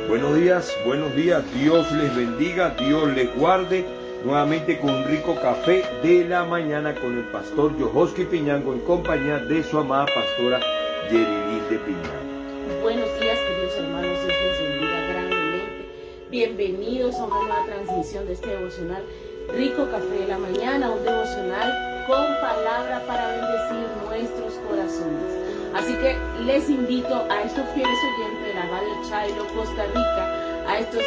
Buenos días, Dios les bendiga, Dios les guarde. Nuevamente con un rico café de la mañana con el pastor Yohoski Piñango en compañía de su amada pastora Yerilyn de Piñango. Buenos días, queridos hermanos, Dios les bendiga grandemente. Bienvenidos a una nueva transmisión de este devocional Rico Café de la Mañana, un devocional con palabra para bendecir nuestros corazones. Así que les invito a estos fieles oyentes de la Radio Chailo, Costa Rica, a estos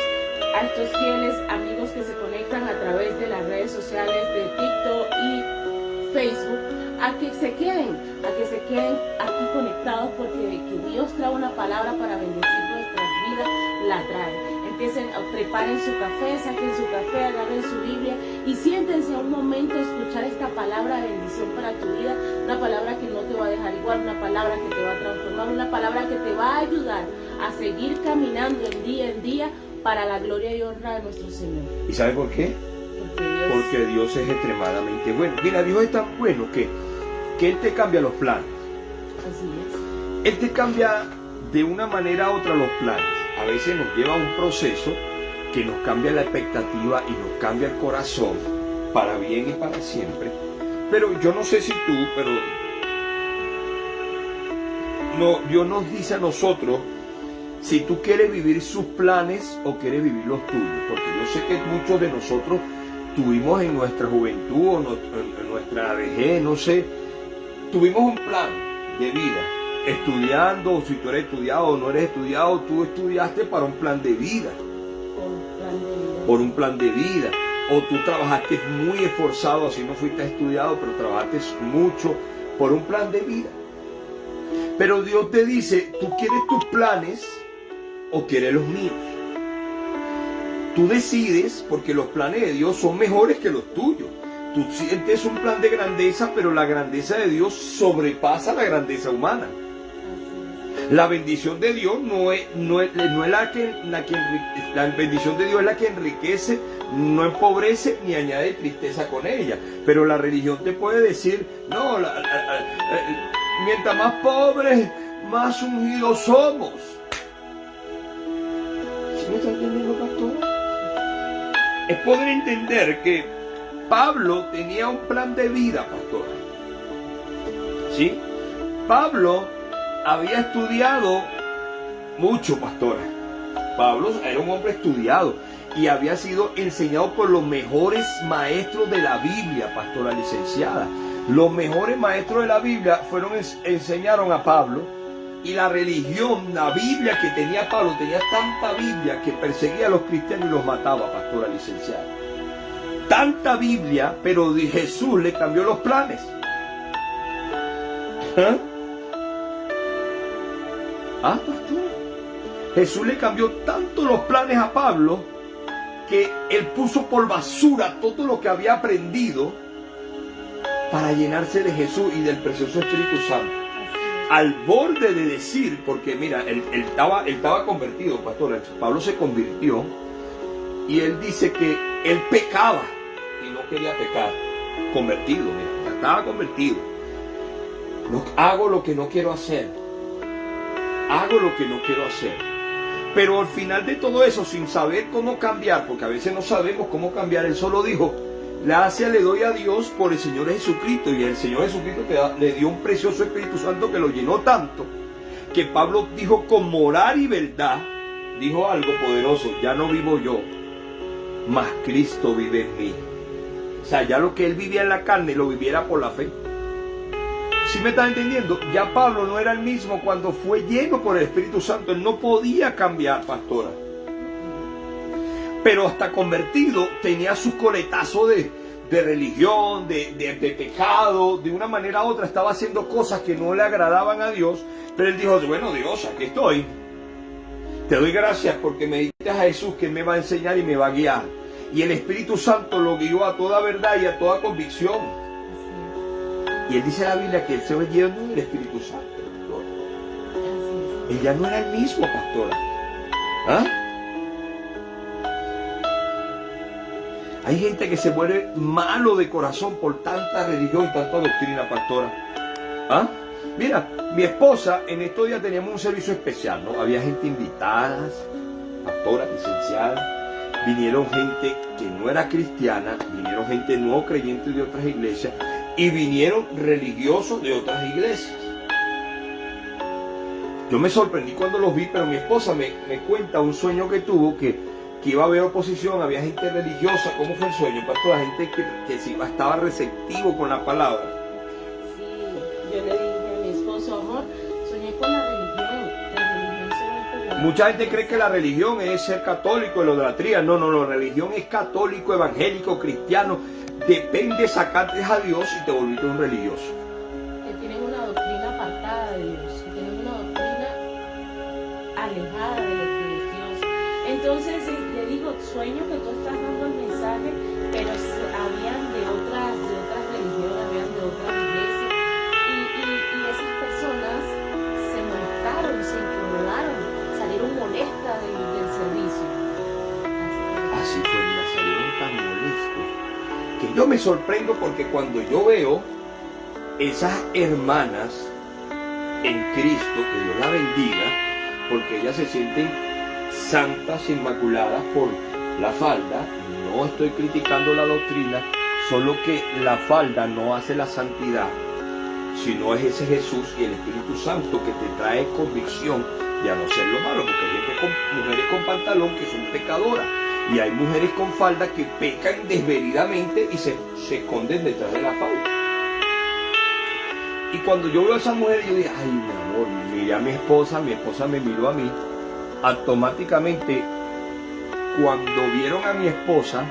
fieles amigos que se conectan a través de las redes sociales de TikTok y Facebook, a que se queden aquí conectados, porque que Dios trae una palabra para bendecir nuestras vidas, la trae. Preparen su café, saquen su café, agarren su Biblia y siéntense un momento a escuchar esta palabra de bendición para tu vida, una palabra que no te va a dejar igual, una palabra que te va a transformar, una palabra que te va a ayudar a seguir caminando en día para la gloria y honra de nuestro Señor. ¿Y sabe por qué? Porque Dios es extremadamente bueno. Mira, Dios es tan bueno que Él te cambia los planes. Así es. Él te cambia de una manera a otra los planes. A veces nos lleva a un proceso que nos cambia la expectativa y nos cambia el corazón para bien y para siempre. Pero yo no sé si tú, pero no, Dios nos dice a nosotros si tú quieres vivir sus planes o quieres vivir los tuyos. Porque yo sé que muchos de nosotros tuvimos en nuestra juventud o en nuestra vejez, no sé, tuvimos un plan de vida. Estudiando, o si tú eres estudiado o no eres estudiado, tú estudiaste para un plan de vida. Por un plan de vida. O tú trabajaste muy esforzado, así no fuiste estudiado, pero trabajaste mucho por un plan de vida. Pero Dios te dice, ¿tú quieres tus planes o quieres los míos? Tú decides, porque los planes de Dios son mejores que los tuyos. Tú sientes un plan de grandeza, pero la grandeza de Dios sobrepasa la grandeza humana. La bendición de Dios no es la bendición de Dios es la que enriquece, no empobrece ni añade tristeza con ella. Pero la religión te puede decir, no, mientras más pobres, más ungidos somos. ¿Sí me está entendiendo, pastora? Es poder entender que Pablo tenía un plan de vida, pastora. ¿Sí? Pablo había estudiado mucho, pastora. Pablo era un hombre estudiado y había sido enseñado por los mejores maestros de la Biblia, pastora licenciada. Los mejores maestros de la Biblia enseñaron a Pablo, y la religión, la Biblia que tenía Pablo, tenía tanta Biblia que perseguía a los cristianos y los mataba, pastora licenciada. Tanta Biblia, pero Jesús le cambió los planes. Pastor, Jesús le cambió tanto los planes a Pablo que él puso por basura todo lo que había aprendido para llenarse de Jesús y del precioso Espíritu Santo. Al borde de decir, porque mira, él estaba convertido, pastor. Pablo se convirtió y él dice que él pecaba y no quería pecar. Convertido, mira, estaba convertido. No, hago lo que no quiero hacer. Hago lo que no quiero hacer. Pero al final de todo eso, sin saber cómo cambiar, porque a veces no sabemos cómo cambiar, él solo dijo, gracias le doy a Dios por el Señor Jesucristo. Y el Señor Jesucristo le dio un precioso Espíritu Santo que lo llenó tanto, que Pablo dijo con moral y verdad, dijo algo poderoso: ya no vivo yo, mas Cristo vive en mí. O sea, ya lo que él vivía en la carne, lo viviera por la fe. ¿Sí me está entendiendo? Ya Pablo no era el mismo cuando fue lleno por el Espíritu Santo. Él no podía cambiar, pastora. Pero hasta convertido tenía sus coletazos de religión, de pecado. De una manera u otra estaba haciendo cosas que no le agradaban a Dios. Pero él dijo, bueno, Dios, aquí estoy. Te doy gracias porque me diste a Jesús, que me va a enseñar y me va a guiar. Y el Espíritu Santo lo guió a toda verdad y a toda convicción. Y él dice en la Biblia que él se ve lleno del Espíritu Santo, pastora. Él ya no era el mismo, pastora. Hay gente que se vuelve malo de corazón por tanta religión y tanta doctrina, pastora. Mira, mi esposa, en estos días teníamos un servicio especial, ¿no? Había gente invitada, pastora, licenciada, vinieron gente que no era cristiana, vinieron gente no creyente de otras iglesias y vinieron religiosos de otras iglesias. Yo me sorprendí cuando los vi, pero mi esposa me cuenta un sueño que tuvo, que iba a haber oposición, había gente religiosa. ¿Cómo fue el sueño, pastor? La gente que estaba receptivo con la palabra. Sí, yo le dije a mi esposo, amor, soñé con la religión. La religión se va a pegar. Mucha gente cree que la religión es ser católico, la idolatría. No, la religión es católico, evangélico, cristiano. Depende, sacarte a Dios y te volviste un religioso. Que tienen una doctrina apartada de Dios, que tienen una doctrina alejada de lo que es Dios. Entonces le digo, sueño que tú estás dando el mensaje, pero habían de otras religiones, habían de otras iglesias, y esas personas se molestaron, se incomodaron, salieron molestas del servicio. Así fue, mira, salieron tan molestos que yo me sorprendo, porque cuando yo veo esas hermanas en Cristo, que Dios la bendiga, porque ellas se sienten santas, inmaculadas por la falda. No estoy criticando la doctrina, solo que la falda no hace la santidad, sino es ese Jesús y el Espíritu Santo que te trae convicción de no hacer lo malo, porque hay gente mujeres con pantalón que son pecadoras, y hay mujeres con falda que pecan desmedidamente y se esconden detrás de la falda. Y cuando yo veo a esa mujer, yo digo, ay, mi amor, miré a mi esposa me miró a mí. Automáticamente, cuando vieron a mi esposa,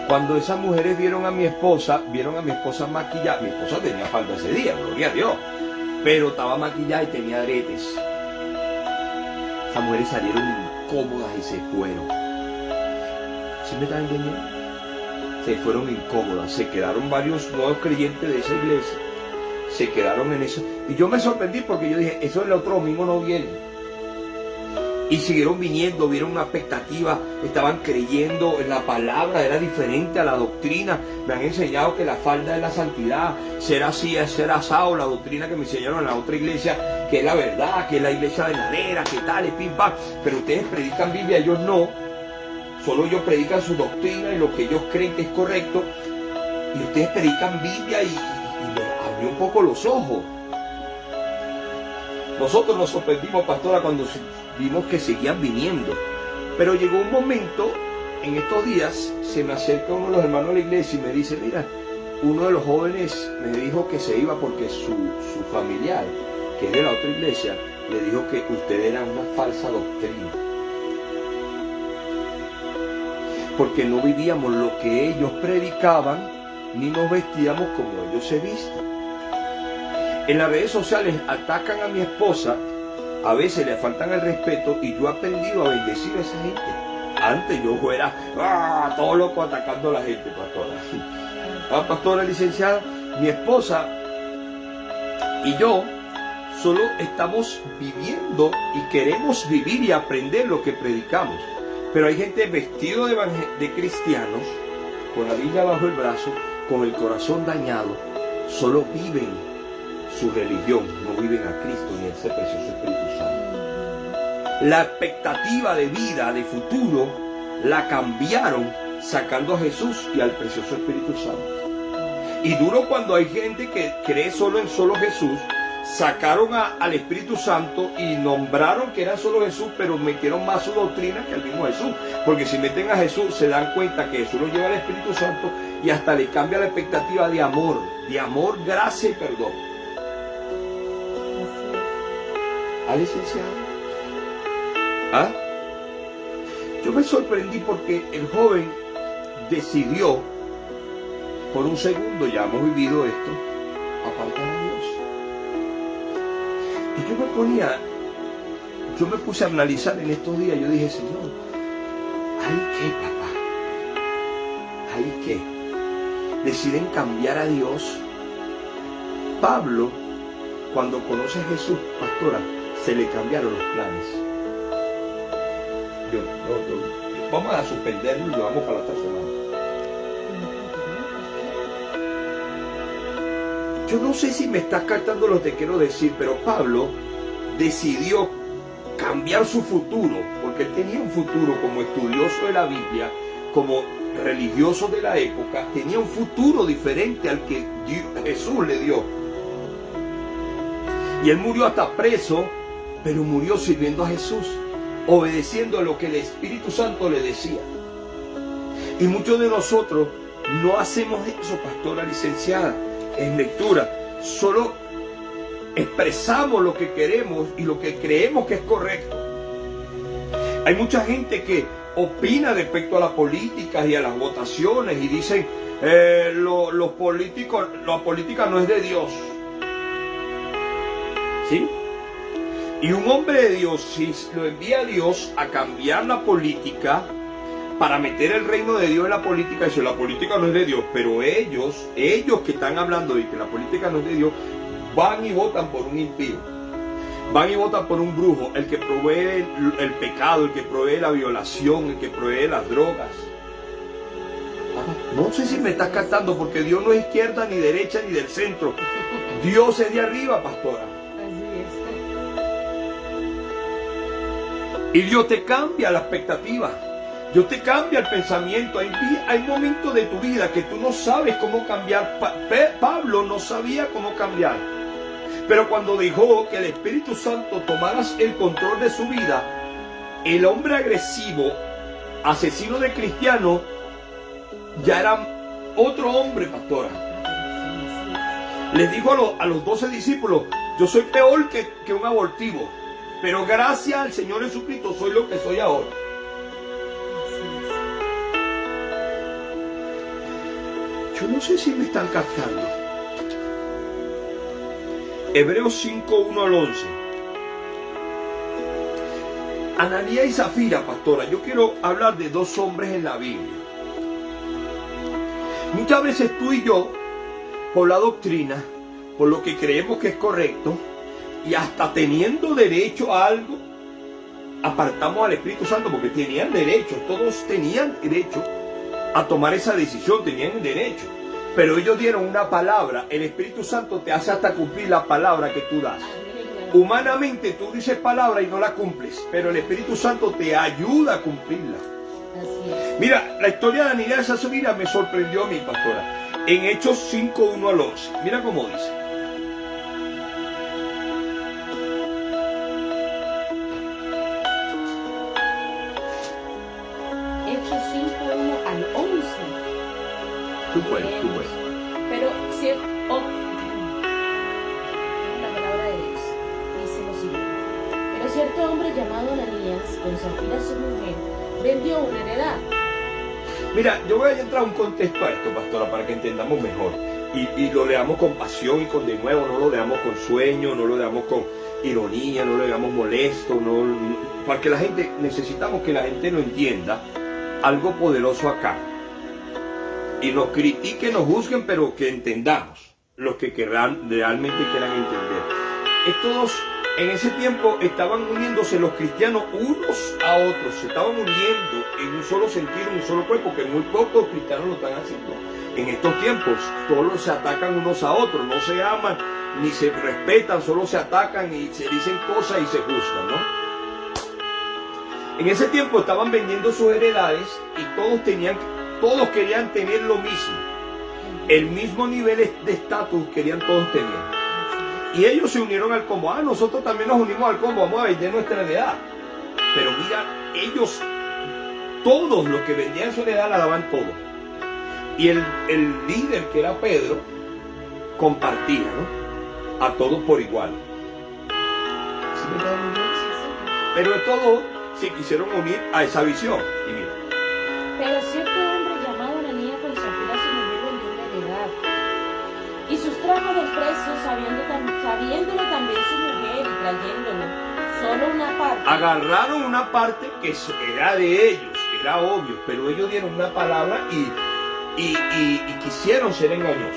cuando esas mujeres vieron a mi esposa maquillada. Mi esposa tenía falda ese día, gloria a Dios, pero estaba maquillada y tenía aretes. Esas mujeres salieron incómodas y se fueron. ¿Sí me están entendiendo? Se fueron incómodas, se quedaron varios nuevos creyentes de esa iglesia, se quedaron en eso. Y yo me sorprendí, porque yo dije, eso el otro domingo no viene. Y siguieron viniendo, vieron una expectativa, estaban creyendo en la palabra, era diferente a la doctrina. Me han enseñado que la falda es la santidad, ser así es ser asado, la doctrina que me enseñaron en la otra iglesia, que es la verdad, que es la iglesia verdadera, que tal, y pim, pam. Pero ustedes predican Biblia, ellos no. Solo ellos predican su doctrina y lo que ellos creen que es correcto. Y ustedes predican Biblia y me abrió un poco los ojos. Nosotros nos sorprendimos, pastora, cuando vimos que seguían viniendo. Pero llegó un momento, en estos días, se me acerca uno de los hermanos de la iglesia y me dice, mira, uno de los jóvenes me dijo que se iba porque su familiar, que es de la otra iglesia, le dijo que ustedes eran una falsa doctrina. Porque no vivíamos lo que ellos predicaban, ni nos vestíamos como ellos se visten. En las redes sociales atacan a mi esposa, a veces le faltan el respeto, y yo he aprendido a bendecir a esa gente. Antes yo era todo loco atacando a la gente, pastora. Pastora licenciada, mi esposa y yo solo estamos viviendo y queremos vivir y aprender lo que predicamos. Pero hay gente vestido de cristianos, con la Biblia bajo el brazo, con el corazón dañado, solo viven su religión, no viven a Cristo ni a ese precioso Espíritu Santo. La expectativa de vida, de futuro, la cambiaron sacando a Jesús y al precioso Espíritu Santo. Y duro cuando hay gente que cree solo en solo Jesús, sacaron al Espíritu Santo y nombraron que era solo Jesús, pero metieron más su doctrina que el mismo Jesús. Porque si meten a Jesús, se dan cuenta que Jesús lo lleva al Espíritu Santo y hasta le cambia la expectativa de amor, gracia y perdón. ¿Ah, licenciado? ¿Ah? Yo me sorprendí porque el joven decidió, por un segundo, ya hemos vivido esto, apartar a Dios. Y yo me puse a analizar en estos días. Yo dije, Señor, ¿hay qué, papá? ¿Hay qué? Deciden cambiar a Dios. Pablo, cuando conoce a Jesús, pastora, se le cambiaron los planes. Vamos a suspenderlo y lo vamos para la otra semana. Yo no sé si me estás captando lo que te quiero decir, pero Pablo decidió cambiar su futuro, porque él tenía un futuro como estudioso de la Biblia, como religioso de la época, tenía un futuro diferente al que Jesús le dio. Y él murió hasta preso, pero murió sirviendo a Jesús, obedeciendo a lo que el Espíritu Santo le decía. Y muchos de nosotros no hacemos eso, pastora licenciada, en lectura. Solo expresamos lo que queremos y lo que creemos que es correcto. Hay mucha gente que opina respecto a las políticas y a las votaciones y dicen los políticos, la política no es de Dios. ¿Sí? Y un hombre de Dios, si lo envía a Dios a cambiar la política para meter el reino de Dios en la política, dice la política no es de Dios, pero ellos que están hablando de que la política no es de Dios, van y votan por un impío, van y votan por un brujo, el que provee el pecado, el que provee la violación, el que provee las drogas. No sé si me estás captando, porque Dios no es izquierda ni derecha ni del centro. Dios es de arriba, pastora. Y Dios te cambia la expectativa. Dios te cambia el pensamiento. Hay momentos de tu vida que tú no sabes cómo cambiar. Pablo no sabía cómo cambiar. Pero cuando dejó que el Espíritu Santo tomara el control de su vida, el hombre agresivo, asesino de cristianos, ya era otro hombre, pastora. Les dijo a los 12 discípulos: yo soy peor que un abortivo, pero gracias al Señor Jesucristo soy lo que soy ahora. Yo no sé si me están captando. Hebreos 5, 1 al 11. Ananías y Zafira, pastora. Yo quiero hablar de dos hombres en la Biblia. Muchas veces tú y yo, por la doctrina, por lo que creemos que es correcto, y hasta teniendo derecho a algo, apartamos al Espíritu Santo, porque tenían derecho, todos tenían derecho a tomar esa decisión, tenían derecho. Pero ellos dieron una palabra. El Espíritu Santo te hace hasta cumplir la palabra que tú das. Humanamente tú dices palabra y no la cumples, pero el Espíritu Santo te ayuda a cumplirla. Mira, la historia de Ananías y Zafira me sorprendió a mí, pastora. En Hechos 5, 1 al 11. Mira cómo dice. Hechos 5, 1 al 11. Tú puedes. Pero si la palabra de Dios dice lo siguiente: pero cierto hombre llamado Ananías, con Zafira su mujer, vendió una heredad. Mira, yo voy a entrar a un contexto a esto, pastora, para que entendamos mejor. Y lo leamos con pasión y con denuedo, no lo leamos con sueño, no lo leamos con ironía, no lo leamos molesto, porque necesitamos que la gente lo entienda algo poderoso acá. Y nos critiquen, nos juzguen, pero que entendamos, los que realmente quieran entender. Estos en ese tiempo estaban uniéndose los cristianos unos a otros, se estaban uniendo en un solo sentido, en un solo cuerpo, que muy pocos cristianos lo están haciendo. En estos tiempos todos se atacan unos a otros, no se aman ni se respetan, solo se atacan y se dicen cosas y se juzgan, ¿no? En ese tiempo estaban vendiendo sus heredades y todos querían tener lo mismo. El mismo nivel de estatus querían todos tener. Y ellos se unieron al combo. Nosotros también nos unimos al combo, vamos a vender nuestra heredad. Pero mira, ellos, todos los que vendían su heredad la daban todo. Y el líder, que era Pedro, compartía, ¿no? A todos por igual. ¿Sí me están viendo? Pero de todos se quisieron unir a esa visión. Y mira. Pero cierto hombre llamado Ananías, con Zafira su mujer, vendió una heredad y sustrajo del precio, sabiéndolo también su mujer, y trayéndolo solo una parte. Agarraron una parte que era de ellos, era obvio, pero ellos dieron una palabra y quisieron ser engañosos.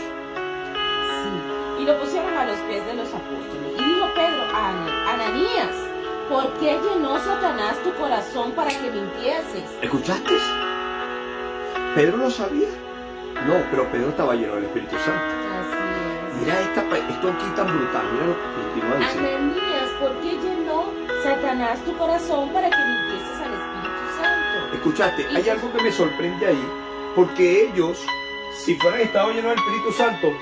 Sí, y lo pusieron a los pies de los apóstoles. Y dijo Pedro a Ananías: ¿por qué llenó Satanás tu corazón para que mintieses? ¿Escuchaste? ¿Pedro lo sabía? No, pero Pedro estaba lleno del Espíritu Santo. Así es. Mira esto aquí tan brutal, mira lo que continúa diciendo. Ananías, ¿por qué llenó Satanás tu corazón para que mintieses al Espíritu Santo? Escuchaste, hay algo que me sorprende ahí, porque ellos, si fueran estado llenos del Espíritu Santo,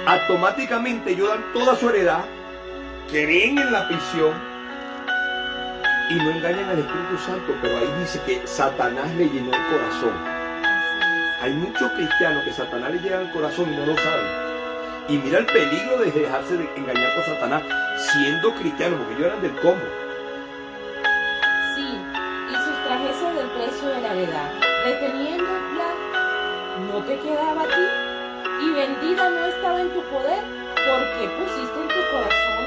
automáticamente ellos dan toda su heredad, creen en la prisión y no engañan al Espíritu Santo, pero ahí dice que Satanás le llenó el corazón. Hay muchos cristianos que Satanás le llega al corazón y no lo saben. Y mira el peligro de dejarse de engañar por Satanás siendo cristiano, porque ellos eran del combo. Sí, y sustrajese del precio de la heredad, reteniéndola no te quedaba a ti, y vendida no estaba en tu poder, porque pusiste en tu corazón,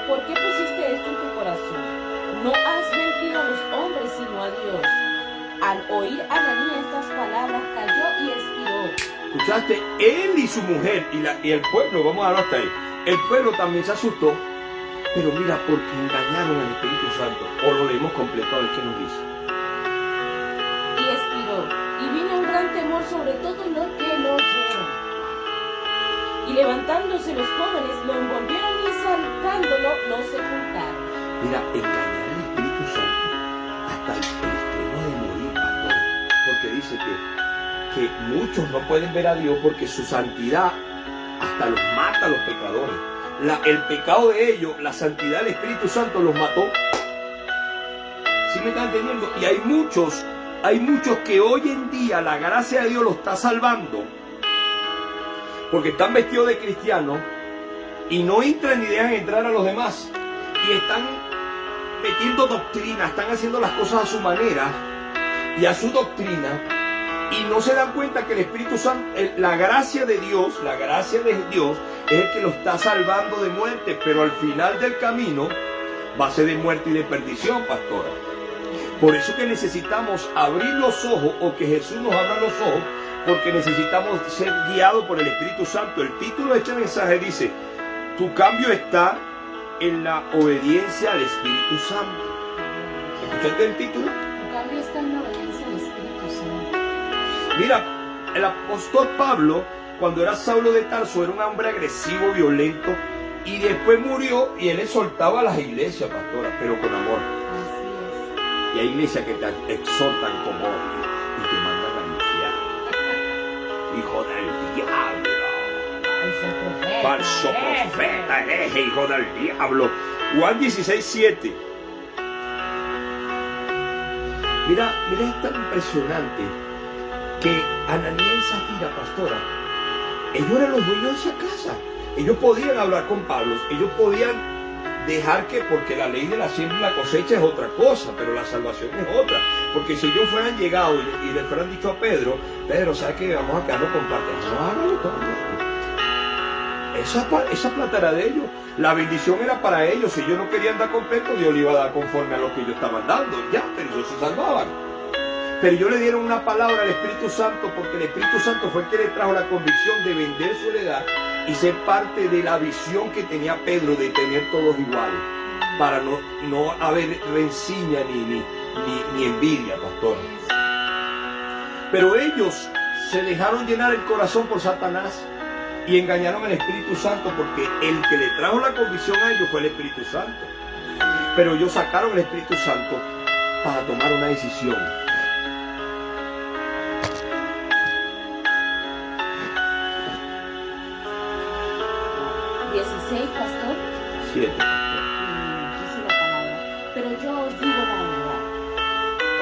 ¿por qué pusiste esto en tu corazón? No has mentido a los hombres, sino a Dios. Al oír Ananías estas palabras, cayó y expiró. ¿Escuchaste? Él y su mujer y el pueblo, vamos a hablar hasta ahí. El pueblo también se asustó, pero mira, porque engañaron al Espíritu Santo. O lo leemos completo a ver qué nos dice. Y expiró, y vino un gran temor sobre todo los que lo oyeron. Y levantándose los jóvenes, lo envolvieron y sacándolo, lo sepultaron. Mira, engañar al Espíritu Santo hasta el extremo de morir, pastor. Porque dice que muchos no pueden ver a Dios porque su santidad hasta los mata a los pecadores. El pecado de ellos, la santidad del Espíritu Santo los mató. ¿Sí me están entendiendo? Y hay muchos que hoy en día la gracia de Dios los está salvando porque están vestidos de cristianos y no entran ni dejan entrar a los demás. Y están metiendo doctrina, están haciendo las cosas a su manera y a su doctrina. Y no se dan cuenta que el Espíritu Santo, la gracia de Dios es el que lo está salvando de muerte, pero al final del camino va a ser de muerte y de perdición, pastora. Por eso que necesitamos abrir los ojos, o que Jesús nos abra los ojos, porque necesitamos ser guiados por el Espíritu Santo. El título de este mensaje dice: tu cambio está en la obediencia al Espíritu Santo. ¿Escuchaste el título? Tu cambio está en la obediencia al Espíritu Santo. Mira, el apóstol Pablo, cuando era Saulo de Tarso, era un hombre agresivo, violento, y después murió y él le soltaba a las iglesias, pastora, pero con amor. Así es. Y hay iglesias que te exhortan con odio y te mandan al infierno. Hijo del diablo. Falso profeta, hereje, hijo del diablo. Juan 16:7. Mira, es tan impresionante que Ananías y Zafira, pastora, ellos eran los dueños de esa casa. Ellos podían hablar con Pablo, ellos podían dejar que, porque la ley de la siembra y la cosecha es otra cosa, pero la salvación es otra. Porque si ellos fueran llegado y le fueran dicho a Pedro, ¿sabes qué? Vamos a quedarnos con parte. No, hágalo todo. Esa plata era de ellos. La bendición era para ellos. Si ellos no querían dar completo, Dios le iba a dar conforme a lo que ellos estaban dando. Ya, pero ellos se salvaban. Pero ellos le dieron una palabra al Espíritu Santo, porque el Espíritu Santo fue el que le trajo la convicción de vender su heredad y ser parte de la visión que tenía Pedro de tener todos iguales, para no haber rencilla ni envidia, pastor. Pero ellos se dejaron llenar el corazón por Satanás y engañaron al Espíritu Santo, porque el que le trajo la convicción a ellos fue el Espíritu Santo. Pero ellos sacaron el Espíritu Santo para tomar una decisión. Pastor. 7. Dice la palabra. Pero yo os digo la verdad.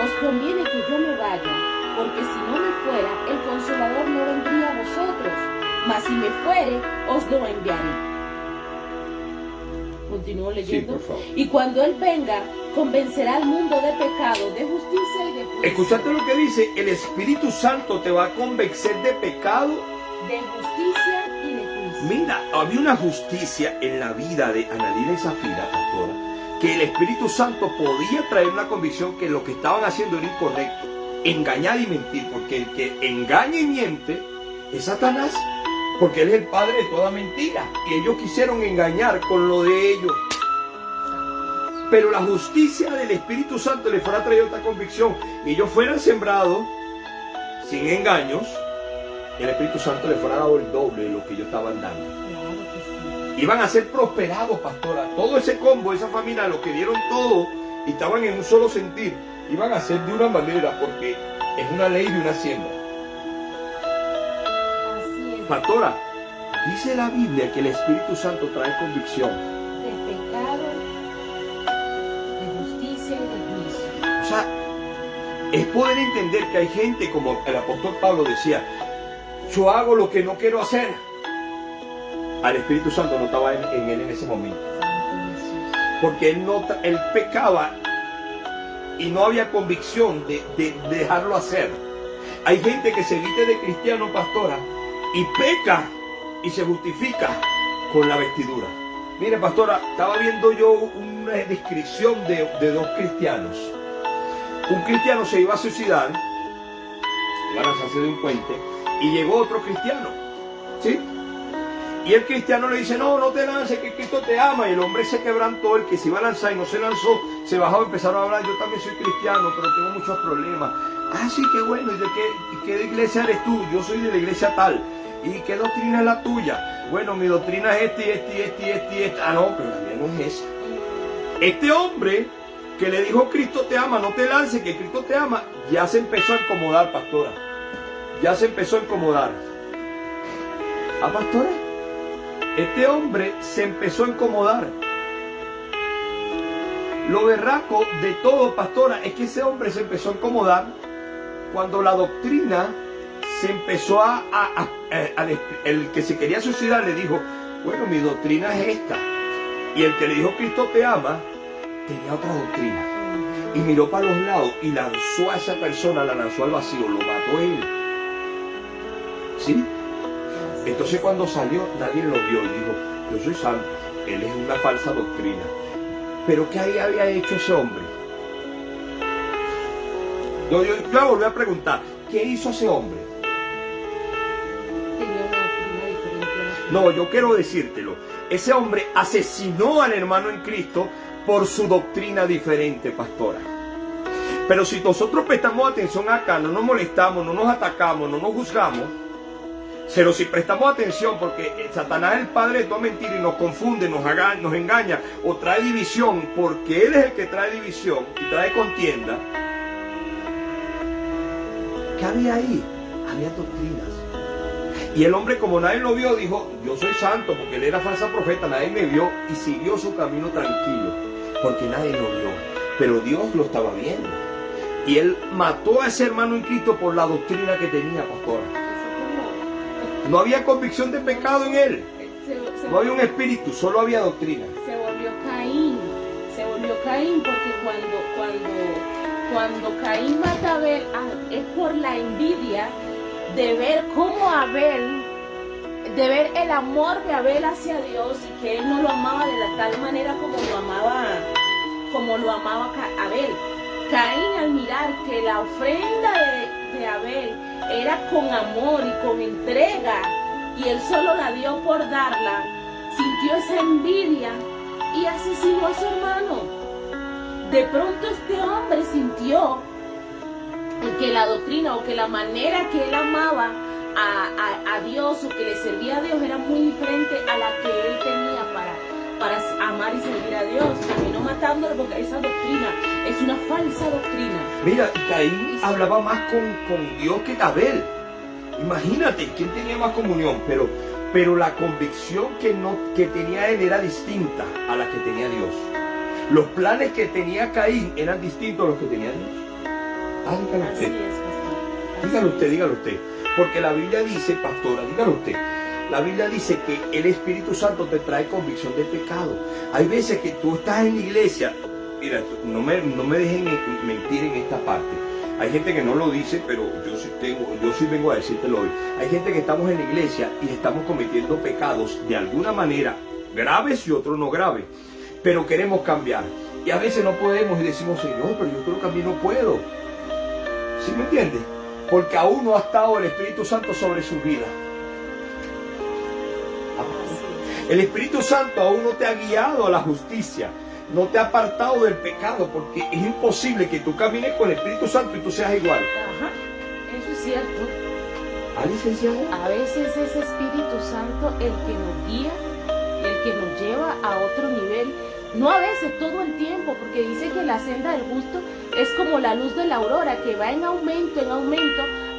Os conviene que yo me vaya, porque si no me fuera, el Consolador no vendría a vosotros. Mas si me fuere, os lo enviaré. Continúo leyendo. Sí, por favor. Y cuando Él venga, convencerá al mundo de pecado, de justicia y de juicio. Escuchate lo que dice: el Espíritu Santo te va a convencer de pecado, de justicia y de juicio. Mira, había una justicia en la vida de Ananías y Zafira, pastora, que el Espíritu Santo podía traer una convicción que lo que estaban haciendo era incorrecto, engañar y mentir, porque el que engaña y miente es Satanás, porque él es el padre de toda mentira, y ellos quisieron engañar con lo de ellos. Pero la justicia del Espíritu Santo les fuera traído esta convicción, y ellos fueran sembrados sin engaños, el Espíritu Santo le fuera dado el doble de lo que ellos estaban dando. Claro que sí. Iban a ser prosperados, pastora. Todo ese combo, esa familia, lo que dieron todo y estaban en un solo sentir, iban a ser de una manera, porque es una ley de una siembra. Así es. Pastora, dice la Biblia que el Espíritu Santo trae convicción. De pecado, de justicia y de juicio. O sea, es poder entender que hay gente, como el apóstol Pablo decía, yo hago lo que no quiero hacer. Al Espíritu Santo no estaba en él en ese momento. Santo Jesús. Porque él pecaba y no había convicción de dejarlo hacer. Hay gente que se viste de cristiano, pastora, y peca y se justifica con la vestidura. Mire, pastora, estaba viendo yo una descripción de dos cristianos. Un cristiano se iba a suicidar, iba a lanzarse de un puente, y llegó otro cristiano, ¿sí? Y el cristiano le dice, no, no te lances, que Cristo te ama. Y el hombre se quebrantó, el que se iba a lanzar y no se lanzó, se bajó y empezaron a hablar, yo también soy cristiano, pero tengo muchos problemas. Ah, sí, qué bueno, ¿y de qué iglesia eres tú? Yo soy de la iglesia tal. ¿Y qué doctrina es la tuya? Bueno, mi doctrina es este. Ah, no, pero la mía no es esa. Este hombre que le dijo, Cristo te ama, no te lances, que Cristo te ama, ya se empezó a incomodar, pastora. Ya se empezó a incomodar. ¿Ah, pastora? Este hombre se empezó a incomodar. Lo berraco de todo, pastora, es que ese hombre se empezó a incomodar cuando la doctrina se empezó el que se quería suicidar le dijo, bueno, mi doctrina es esta. Y el que le dijo Cristo te ama, tenía otra doctrina. Y miró para los lados y lanzó a esa persona, la lanzó al vacío, lo mató él. ¿Sí? Entonces cuando salió, nadie lo vio y dijo, yo soy santo, él es una falsa doctrina. Pero ¿qué había hecho ese hombre? Yo volví a preguntar, ¿qué hizo ese hombre? Tenía una doctrina diferente a la No, yo quiero decírtelo. Ese hombre asesinó al hermano en Cristo por su doctrina diferente, pastora. Pero si nosotros prestamos atención acá, no nos molestamos, no nos atacamos, no nos juzgamos, pero si prestamos atención, porque Satanás es el padre de toda mentira y nos confunde, nos engaña o trae división, porque él es el que trae división y trae contienda. ¿Qué había ahí? Había doctrinas. Y el hombre, como nadie lo vio, dijo, yo soy santo, porque él era falsa profeta, nadie me vio, y siguió su camino tranquilo, porque nadie lo vio, pero Dios lo estaba viendo. Y él mató a ese hermano en Cristo por la doctrina que tenía, pastora. No había convicción de pecado en él, no había un espíritu, solo había doctrina. Se volvió Caín porque cuando Caín mata a Abel, es por la envidia de ver cómo Abel, de ver el amor de Abel hacia Dios y que él no lo amaba de la tal manera como lo amaba Abel. Caín, al mirar que la ofrenda de Abel era con amor y con entrega y él solo la dio por darla, sintió esa envidia y asesinó a su hermano. De pronto este hombre sintió que la doctrina o que la manera que él amaba a Dios o que le servía a Dios era muy diferente a la que él tenía para amar y servir a Dios. Terminó matándolo porque esa doctrina es una falsa doctrina. Mira, Caín hablaba más con Dios que Abel. Imagínate, ¿quién tenía más comunión? Pero la convicción que tenía él era distinta a la que tenía Dios. Los planes que tenía Caín eran distintos a los que tenía Dios. Dígalo usted. Dígalo usted. Porque la Biblia dice, pastora, dígalo usted. La Biblia dice que el Espíritu Santo te trae convicción de pecado. Hay veces que tú estás en la iglesia. Mira, no me dejen mentir en esta parte. Hay gente que no lo dice, pero yo sí vengo a decírtelo hoy. Hay gente que estamos en la iglesia y estamos cometiendo pecados de alguna manera graves y otros no graves. Pero queremos cambiar. Y a veces no podemos y decimos, Señor, pero yo creo que a mí no puedo. ¿Sí me entiendes? Porque aún no ha estado el Espíritu Santo sobre su vida. El Espíritu Santo aún no te ha guiado a la justicia. No te ha apartado del pecado, porque es imposible que tú camines con el Espíritu Santo y tú seas igual. Ajá, eso es cierto. ¿Ah, licenciada? A veces es Espíritu Santo el que nos guía, el que nos lleva a otro nivel. No a veces, todo el tiempo, porque dice que la senda del justo es como la luz de la aurora, que va en aumento,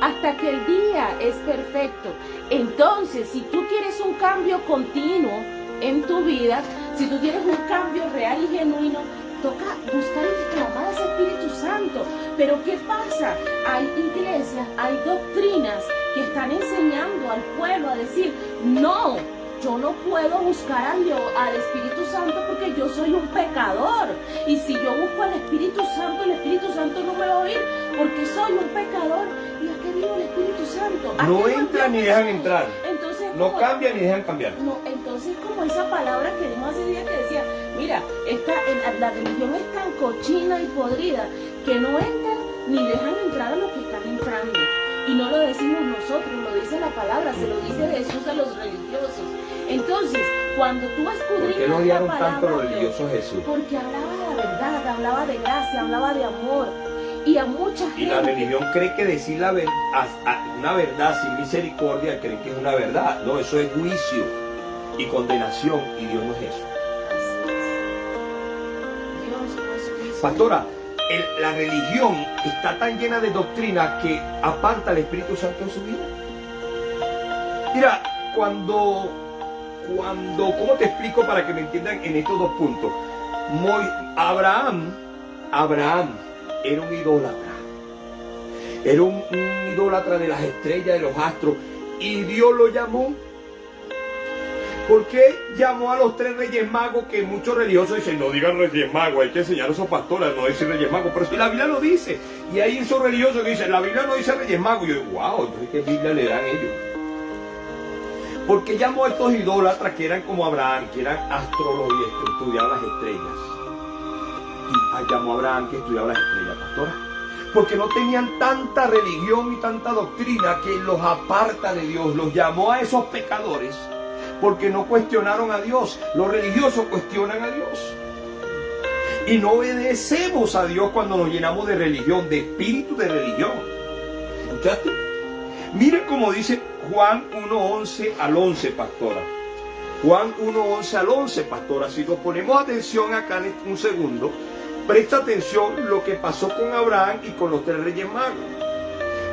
hasta que el día es perfecto. Entonces, si tú quieres un cambio continuo en tu vida, si tú quieres un cambio real y genuino, toca buscar y clamar a ese Espíritu Santo. Pero ¿qué pasa? Hay iglesias, hay doctrinas que están enseñando al pueblo a decir, no, yo no puedo buscar al Espíritu Santo porque yo soy un pecador. Y si yo busco al Espíritu Santo, el Espíritu Santo no me va a oír porque soy un pecador. ¿Y a qué vino el Espíritu Santo? No entran ni dejan entrar. Entonces, no cambian ni dejan cambiar. No, entonces como esa palabra que dimos hace días que decía, mira, la religión es tan cochina y podrida que no entran ni dejan entrar a los que están entrando. Y no lo decimos nosotros, lo dice la palabra, se lo dice Jesús a los religiosos. Entonces, cuando tú escudriñas, ¿por qué no odiaron la tanto los palabra de Dios? religiosos a Jesús? Porque hablaba de la verdad, hablaba de gracia, hablaba de amor. Y a mucha gente. Y la religión cree que decir una verdad sin misericordia, creen que es una verdad. No, eso es juicio y condenación, y Dios no es eso. Así es. Dios no es juicio. Pastora, la religión está tan llena de doctrina que aparta al Espíritu Santo en su vida. Mira, ¿cómo te explico para que me entiendan en estos dos puntos? Abraham era un idólatra. Era un idólatra de las estrellas, de los astros. Y Dios lo llamó. ¿Por qué llamó a los 3 reyes magos? Que muchos religiosos dicen, no digan reyes magos, hay que enseñar a esos pastores a no decir reyes magos. Pero si la Biblia lo dice. Y hay esos religiosos que dicen, la Biblia no dice reyes magos. Y yo digo, wow, entonces ¿qué Biblia le dan ellos? Porque llamó a estos idólatras que eran como Abraham, que eran astrólogos y estudiaban las estrellas. Y llamó a Abraham que estudiaba las estrellas, pastora. Porque no tenían tanta religión y tanta doctrina que los aparta de Dios. Los llamó a esos pecadores porque no cuestionaron a Dios. Los religiosos cuestionan a Dios. Y no obedecemos a Dios cuando nos llenamos de religión, de espíritu de religión. ¿Escuchaste? Miren cómo dice Juan 1:11 al 11, pastora. Juan 1:11 al 11, pastora. Si nos ponemos atención acá en un segundo, presta atención lo que pasó con Abraham y con los 3 reyes magos.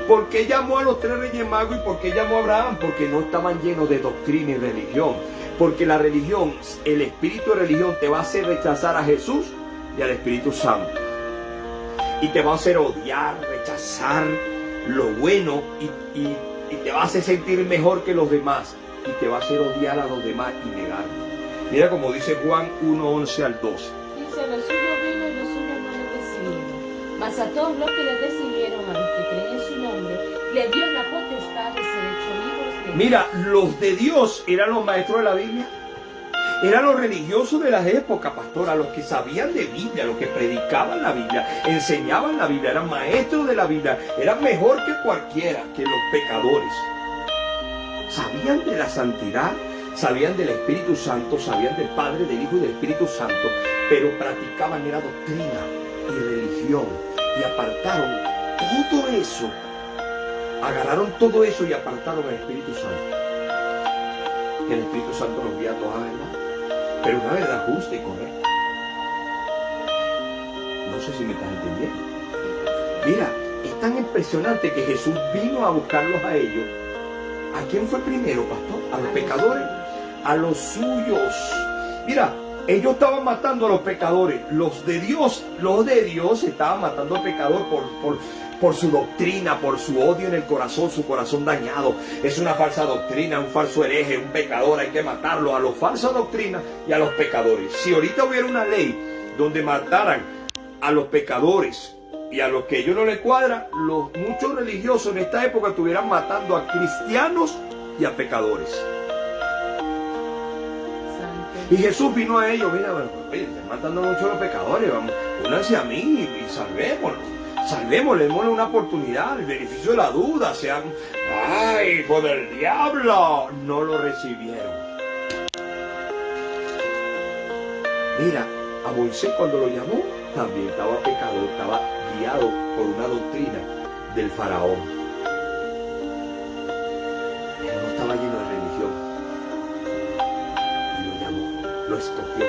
¿Por qué llamó a los 3 reyes magos y por qué llamó a Abraham? Porque no estaban llenos de doctrina y religión. Porque la religión, el espíritu de religión te va a hacer rechazar a Jesús y al Espíritu Santo. Y te va a hacer odiar, rechazar lo bueno y te va a hacer sentir mejor que los demás. Y te va a hacer odiar a los demás y negar. Mira como dice Juan 1:11 al 12. Dice, los suyos vino y los suyos no le recibieron. Mas a todos los que le recibieron, a los que creen en su nombre, le dio la potestad de ser hechos hijos de Dios. Mira, los de Dios eran los maestros de la Biblia. Eran los religiosos de las épocas, pastora, los que sabían de Biblia, los que predicaban la Biblia, enseñaban la Biblia, eran maestros de la Biblia, eran mejor que cualquiera, que los pecadores. Sabían de la santidad, sabían del Espíritu Santo, sabían del Padre, del Hijo y del Espíritu Santo, pero practicaban era doctrina y religión y apartaron todo eso, agarraron todo eso y apartaron al Espíritu Santo. Que el Espíritu Santo nos guía a toda verdad, pero una verdad justa y correcta. No sé si me estás entendiendo. Mira, es tan impresionante que Jesús vino a buscarlos a ellos. ¿A quién fue primero, pastor? A los pecadores, a los suyos. Mira, ellos estaban matando a los pecadores. Los de Dios estaban matando al pecador por su doctrina, por su odio en el corazón, su corazón dañado. Es una falsa doctrina, un falso hereje, un pecador, hay que matarlo. A los falsas doctrinas y a los pecadores. Si ahorita hubiera una ley donde mataran a los pecadores y a los que ellos no les cuadra, muchos religiosos en esta época estuvieran matando a cristianos y a pecadores. Y Jesús vino a ellos, mira, oye, están matando mucho a los pecadores, vamos, únanse a mí y salvémoslo. Salvémosle, démosle una oportunidad, el beneficio de la duda, sean, ¡ay, hijo del diablo! No lo recibieron. Mira, a Moisés cuando lo llamó, también estaba pecador, estaba guiado por una doctrina del faraón. lo escogió,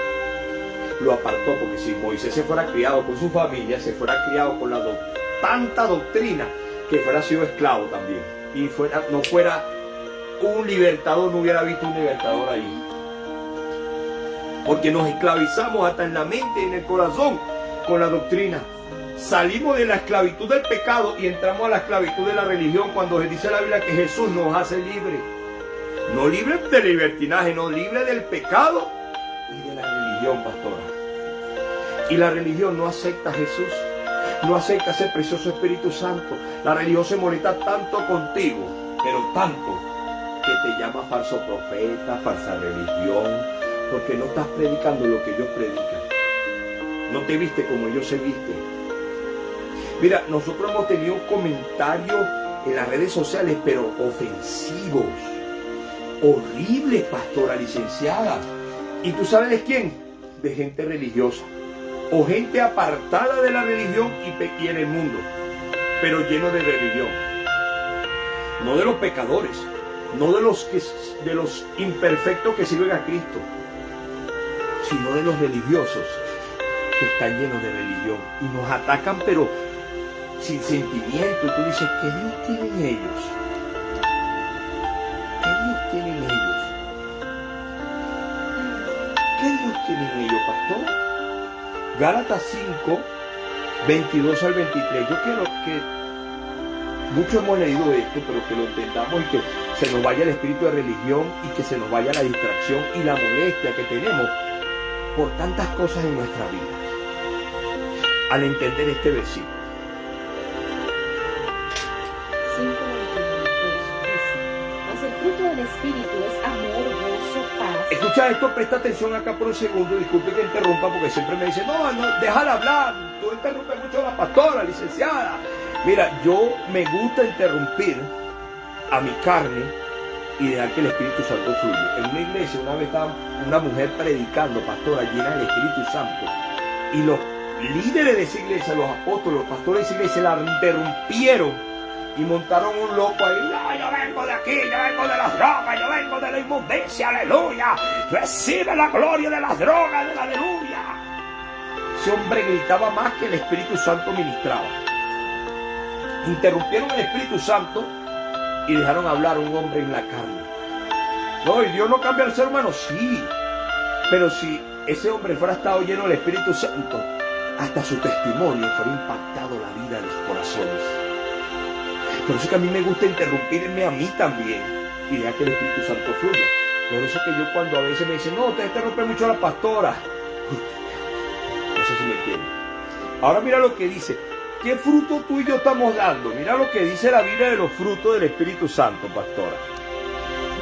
lo apartó, porque si Moisés se fuera criado con su familia, se fuera criado con tanta doctrina, que fuera sido esclavo también, y no fuera un libertador, no hubiera visto un libertador ahí. Porque nos esclavizamos hasta en la mente y en el corazón con la doctrina. Salimos de la esclavitud del pecado y entramos a la esclavitud de la religión, cuando dice la Biblia que Jesús nos hace libres. No libres del libertinaje, no libres del pecado y de la religión, pastora. Y la religión no acepta a Jesús, no acepta ese precioso Espíritu Santo. La religión se molesta tanto contigo, pero tanto, que te llama falso profeta, falsa religión, porque no estás predicando lo que ellos predican. No te viste como ellos se visten. Mira, nosotros hemos tenido comentarios en las redes sociales, pero ofensivos, horribles, pastora licenciada. ¿Y tú sabes de quién? De gente religiosa, o gente apartada de la religión y en el mundo, pero lleno de religión. No de los pecadores, no de los imperfectos que sirven a Cristo, sino de los religiosos que están llenos de religión y nos atacan, pero sin sentimiento. Y tú dices, ¿qué Dios tienen ellos? ¿Qué Dios tienen ellos? ¿Qué Dios tienen ellos, pastor? Gálatas 5, 22 al 23. Yo quiero que muchos hemos leído esto, pero que lo entendamos y que se nos vaya el espíritu de religión y que se nos vaya la distracción y la molestia que tenemos por tantas cosas en nuestra vida al entender este versículo. 5:22 dice: mas el fruto del Espíritu es amor, gozo, paz. Escucha esto, presta atención acá por un segundo. Disculpe que interrumpa, porque siempre me dicen, no, déjala hablar, tú interrumpes mucho a la pastora, licenciada. Mira, yo me gusta interrumpir a mi carne y dejar que el Espíritu Santo fluya. En una iglesia una vez estaba una mujer predicando, pastora, llena del Espíritu Santo, y los líderes de esa iglesia, los apóstoles, los pastores de esa iglesia la interrumpieron y montaron un loco ahí. No, yo vengo de aquí, yo vengo de las drogas, yo vengo de la inmundicia, aleluya, recibe la gloria de las drogas, de la aleluya. Ese hombre gritaba más que el Espíritu Santo ministraba. Interrumpieron el Espíritu Santo y dejaron hablar a un hombre en la carne. No, y Dios no cambia al ser humano, sí, pero si ese hombre fuera estado lleno del Espíritu Santo, hasta su testimonio fuera impactado la vida de los corazones. Por eso es que a mí me gusta interrumpirme a mí también y dejar que el Espíritu Santo fluya. Por eso que yo, cuando a veces me dicen, no, te interrumpe mucho la pastora, no sé si me entienden. Ahora mira lo que dice. ¿Qué fruto tú y yo estamos dando? Mira lo que dice la Biblia de los frutos del Espíritu Santo, pastora.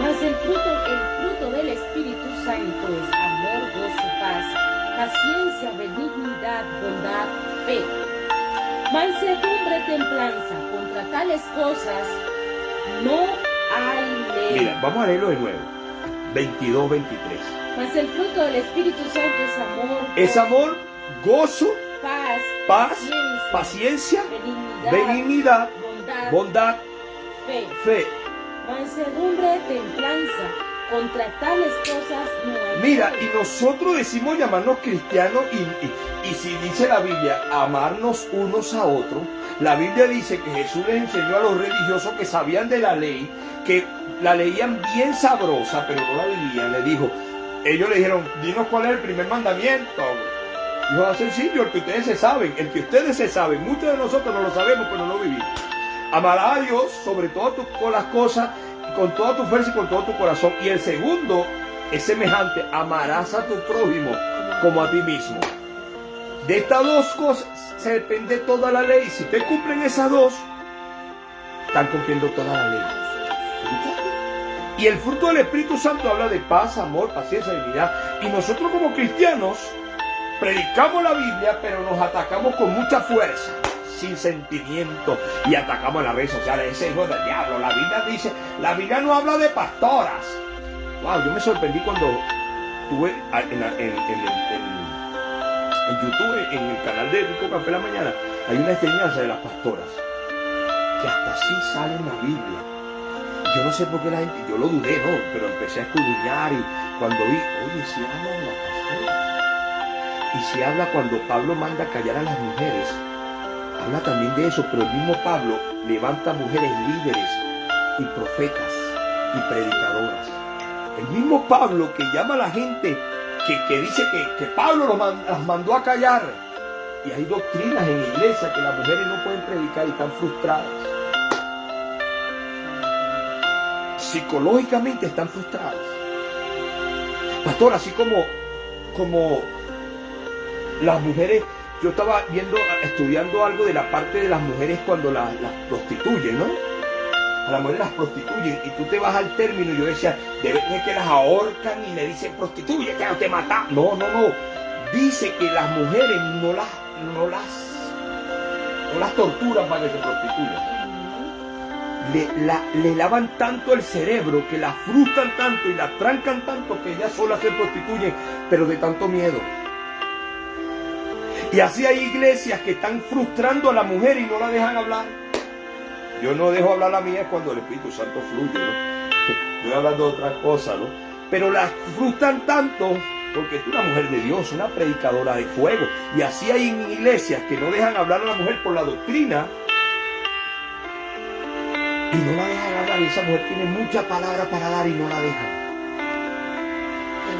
Mas el fruto del Espíritu Santo es amor, gozo, paz, paciencia, benignidad, bondad, fe, mansedumbre, templanza. Contra tales cosas no hay ley. Mira, vamos a leerlo de nuevo. 22, 23. Mas el fruto del Espíritu Santo es amor, Es amor, gozo, paz, paciencia, benignidad, bondad, fe. mansedumbre, templanza. Contra tales cosas no hay. Mira, ley. y nosotros decimos llamarnos cristianos y si dice la Biblia amarnos unos a otros, la Biblia dice que Jesús les enseñó a los religiosos que sabían de la ley, que la leían bien sabrosa, pero no la vivían. Le dijo, ellos le dijeron, dinos cuál es el primer mandamiento. Dijo, es sencillo, el que ustedes se saben, muchos de nosotros no lo sabemos, pero no lo vivimos. Amarás a Dios sobre todas las cosas, con toda tu fuerza y con todo tu corazón. Y el segundo es semejante, amarás a tu prójimo como a ti mismo. De estas dos cosas se depende toda la ley. Si te cumplen esas dos, están cumpliendo toda la ley. Y el fruto del Espíritu Santo habla de paz, amor, paciencia, dignidad. Y nosotros como cristianos predicamos la Biblia, pero nos atacamos con mucha fuerza, sin sentimiento, y atacamos en las redes sociales. Ese hijo del diablo. La Biblia dice, la Biblia no habla de pastoras. Wow, yo me sorprendí cuando tuve en YouTube, en el canal de Rico Café la Mañana, hay una enseñanza de las pastoras, que hasta así sale en la Biblia. yo no sé por qué la gente, yo lo dudé, ¿no? Pero empecé a escudriñar y cuando vi, oye, si habla de la pastora. Y si habla cuando Pablo manda callar a las mujeres, habla también de eso, pero el mismo Pablo levanta mujeres líderes y profetas y predicadoras. El mismo Pablo que llama a la gente, que dice que Pablo las mandó a callar. Y hay doctrinas en la iglesia que las mujeres no pueden predicar y están frustradas. Psicológicamente están frustradas. Pastor, así como las mujeres, yo estaba estudiando algo de la parte de las mujeres cuando las prostituyen, ¿no? A las mujeres las prostituyen y tú te vas al término y yo decía, debe ser que las ahorcan y le dicen prostituye, que no te mata. No. Dice que las mujeres no las torturan para que se prostituyan. Le lavan tanto el cerebro, que la frustran tanto y la trancan tanto que ellas solas se prostituyen, pero de tanto miedo. Y así hay iglesias que están frustrando a la mujer y no la dejan hablar. Yo no dejo hablar a la mía cuando el Espíritu Santo fluye, ¿no? Estoy hablando de otra cosa, ¿no? Pero la frustran tanto porque tú eres una mujer de Dios, una predicadora de fuego. Y así hay iglesias que no dejan hablar a la mujer por la doctrina y no la dejan hablar. Y esa mujer tiene mucha palabra para dar y no la dejan.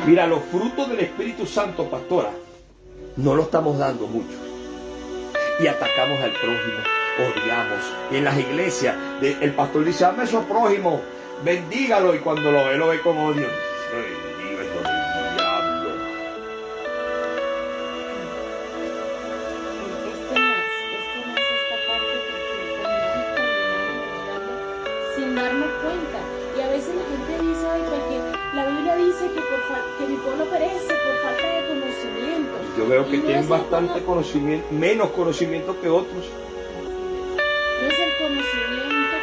Mira, los frutos del Espíritu Santo, pastora, no lo estamos dando mucho. Y atacamos al prójimo, odiamos. Y en las iglesias, el pastor dice, ame a su prójimo, bendígalo. Y cuando lo ve con odio. Bendiga esto del diablo. Esta parte porque sin darnos cuenta. Y a veces la gente dice, ay, porque la Biblia dice que mi pueblo perece por falta de conocimiento. Yo veo que tienen bastante conocimiento, menos conocimiento que otros. No es el conocimiento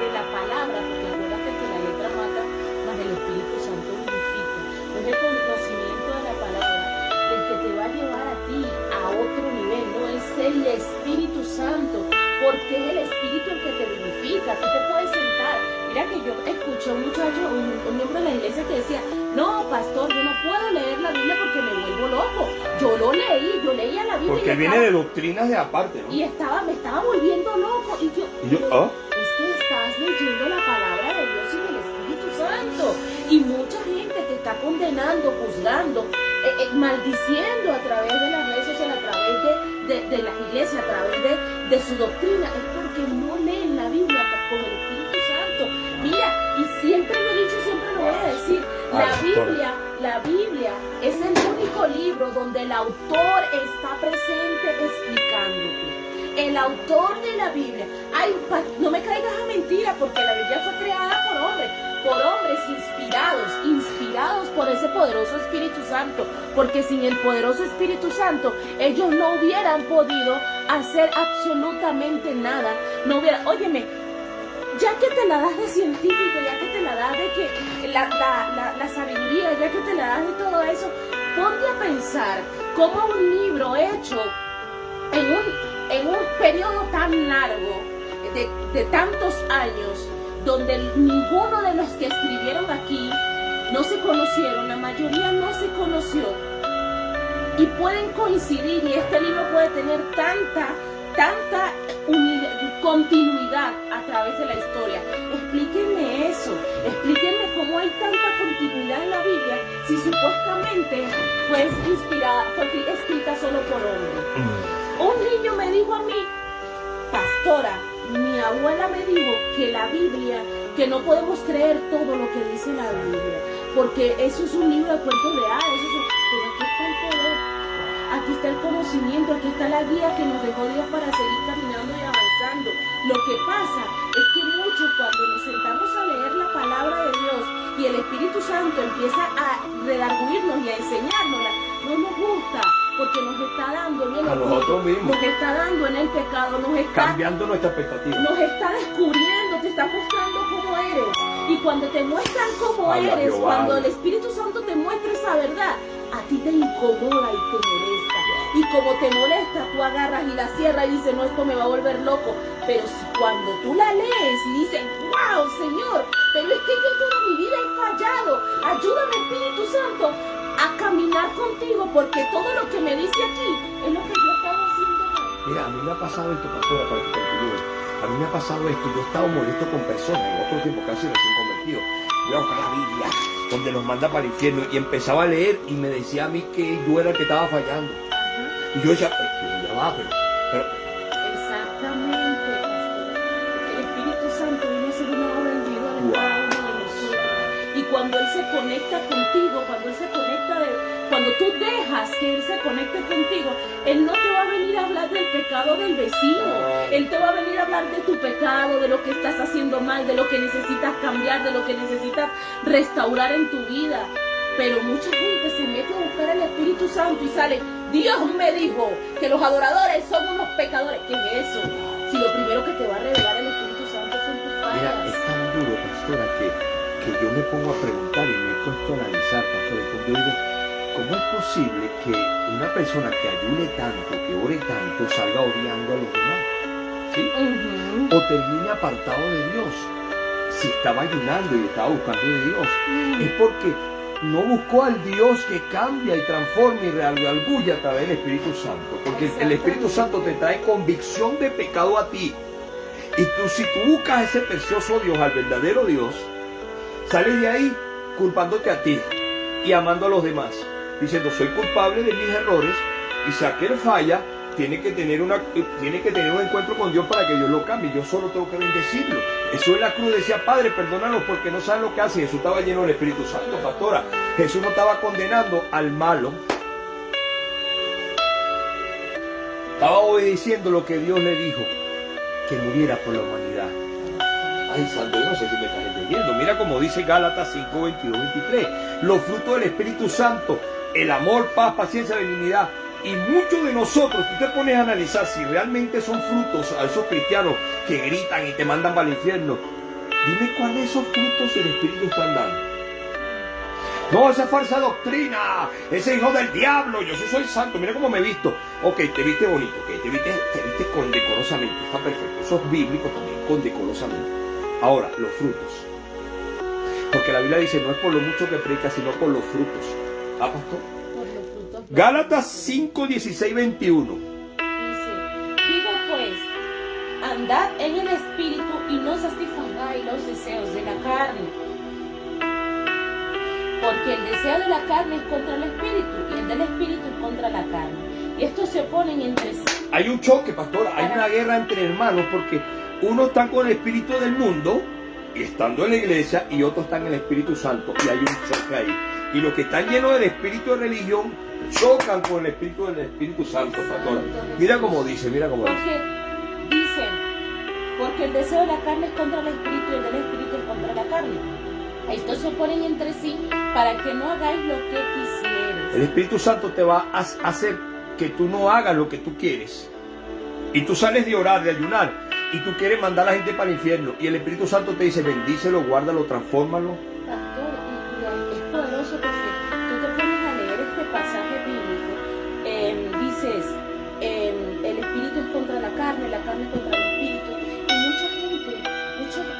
de la palabra, porque acuérdate que la letra mata, más el Espíritu Santo vivifica. No es el conocimiento de la palabra el que te va a llevar a ti a otro nivel, no es el Espíritu Santo, porque es el Espíritu el que te vivifica. Tú te puedes sentar. Mira que yo escuché a un muchacho, un miembro de la iglesia que decía, no, pastor, yo no puedo leer la Biblia porque me vuelvo loco. Yo leía la Biblia. Porque viene de doctrinas de aparte, ¿no? Y me estaba volviendo loco. Y yo es que estás leyendo la palabra de Dios sin el Espíritu Santo. Y mucha gente te está condenando, juzgando, maldiciendo a través de las redes sociales, a través de las iglesias, a través de su doctrina. Es porque no leen la Biblia con el Espíritu Santo. Mira, y siempre lo he dicho, siempre lo voy a decir, la Biblia es el único libro donde el autor está presente explicándote. El autor de la Biblia, no me caigas a mentira, porque la Biblia fue creada por hombres inspirados por ese poderoso Espíritu Santo, porque sin el poderoso Espíritu Santo ellos no hubieran podido hacer absolutamente nada. Óyeme, ya que te la das de científico, ya que te la das de que la sabiduría, ya que te la das de todo eso, ponte a pensar cómo un libro hecho en un periodo tan largo, de tantos años, donde ninguno de los que escribieron aquí no se conocieron, la mayoría no se conoció, y pueden coincidir, y este libro puede tener tanta continuidad a través de la historia. Explíquenme eso, explíquenme cómo hay tanta continuidad en la Biblia si supuestamente fue escrita solo por hombres. Un niño me dijo a mí, pastora, mi abuela me dijo que la Biblia, que no podemos creer todo lo que dice la Biblia, porque eso es un libro de cuentos reales, pero aquí está el poder, aquí está el conocimiento, aquí está la guía que nos dejó Dios para seguir caminando y avanzando. Lo que pasa es que muchos, cuando nos sentamos a leer la palabra de Dios y el Espíritu Santo empieza a redarguirnos y a enseñárnosla, no nos gusta, porque nos está dando en el nosotros mismos, nos está dando en el pecado, nos está cambiando nuestra expectativa, nos está descubriendo, te está mostrando cómo eres. Y cuando te muestran cómo eres, Jehová, cuando el Espíritu Santo te muestra esa verdad, a ti te incomoda y te molesta. Y como te molesta, tú agarras y la cierras y dices, no, esto me va a volver loco. Pero si cuando tú la lees y dices, wow, Señor, pero es que yo toda mi vida he fallado. Ayúdame, Espíritu Santo, a caminar contigo, porque todo lo que me dice aquí es lo que yo estaba haciendo mal. Mira, a mí me ha pasado esto, pastora, para que continúe. A mí me ha pasado esto. Yo he estado molesto con personas en otro tiempo, casi recién convertido. Voy a buscar la Biblia, donde nos manda para el infierno, y empezaba a leer y me decía a mí que yo era el que estaba fallando. Y yo decía, pero ya va, pero Exactamente, pastor. El Espíritu Santo viene a hacer una obra individual en cada uno de nosotros. Y cuando Él se conecta contigo, cuando tú dejas que Él se conecte contigo, Él no te va a venir a hablar del pecado del vecino. Él te va a venir a hablar de tu pecado, de lo que estás haciendo mal, de lo que necesitas cambiar, de lo que necesitas restaurar en tu vida. Pero mucha gente se mete a buscar al Espíritu Santo y sale, Dios me dijo que los adoradores son unos pecadores. ¿Qué es eso? Si lo primero que te va a revelar el Espíritu Santo son tus mira, fallas. es tan duro, pastora, que yo me pongo a preguntar y me he puesto a analizar, pastora, y yo digo, ¿cómo es posible que una persona que ayune tanto, que ore tanto, salga odiando a los demás? ¿Sí? O termine apartado de Dios. Si estaba ayunando y estaba buscando de Dios, es porque no buscó al Dios que cambia y transforma y redarguye a través del Espíritu Santo. Porque el Espíritu Santo te trae convicción de pecado a ti. Y si tú buscas a ese precioso Dios, al verdadero Dios, sales de ahí culpándote a ti y amando a los demás, diciendo, soy culpable de mis errores, y si aquel falla, tiene que tener un encuentro con Dios para que Dios lo cambie. Yo solo tengo que bendecirlo. Jesús en la cruz decía, Padre, perdónalos porque no saben lo que hacen. Jesús estaba lleno del Espíritu Santo, pastora. Jesús no estaba condenando al malo. Estaba obedeciendo lo que Dios le dijo, que muriera por la humanidad. Ay, santo, yo no sé si me estás entendiendo. Mira como dice Gálatas 5, 22, 23. Los frutos del Espíritu Santo, el amor, paz, paciencia, benignidad. Y muchos de nosotros, tú te pones a analizar si realmente son frutos a esos cristianos que gritan y te mandan para el infierno. Dime cuáles de esos frutos el Espíritu están dando. No, esa es falsa doctrina, ese hijo del diablo, yo sí soy santo, mira cómo me he visto. Ok, te viste bonito, ok, te viste condecorosamente, está perfecto, eso es bíblico también, condecorosamente. Ahora, los frutos. Porque la Biblia dice, no es por lo mucho que predica, sino por los frutos. ¿Ah, pastor? Por los frutos. Gálatas 5, 16, 21. Dice, digo pues, andad en el Espíritu y no satisfagáis los deseos de la carne. Porque el deseo de la carne es contra el Espíritu y el del Espíritu es contra la carne. Y estos se oponen entre sí. Hay un choque, pastora, hay una guerra entre hermanos porque unos están con el espíritu del mundo y estando en la iglesia y otros están en el Espíritu Santo y hay un choque ahí. Y los que están llenos del espíritu de religión chocan con el espíritu del Espíritu Santo, pastora. Mira cómo dice, mira cómo dice. Porque dicen, porque el deseo de la carne es contra el Espíritu y el del Espíritu es contra la carne. Estos se oponen entre sí para que no hagáis lo que quisieres. El Espíritu Santo te va a hacer que tú no hagas lo que tú quieres. Y tú sales de orar, de ayunar, y tú quieres mandar a la gente para el infierno. Y el Espíritu Santo te dice, bendícelo, guárdalo, transfórmalo. Pastor, y es poderoso porque tú te pones a leer este pasaje bíblico. Dices, el Espíritu es contra la carne es contra el Espíritu. Y mucha gente,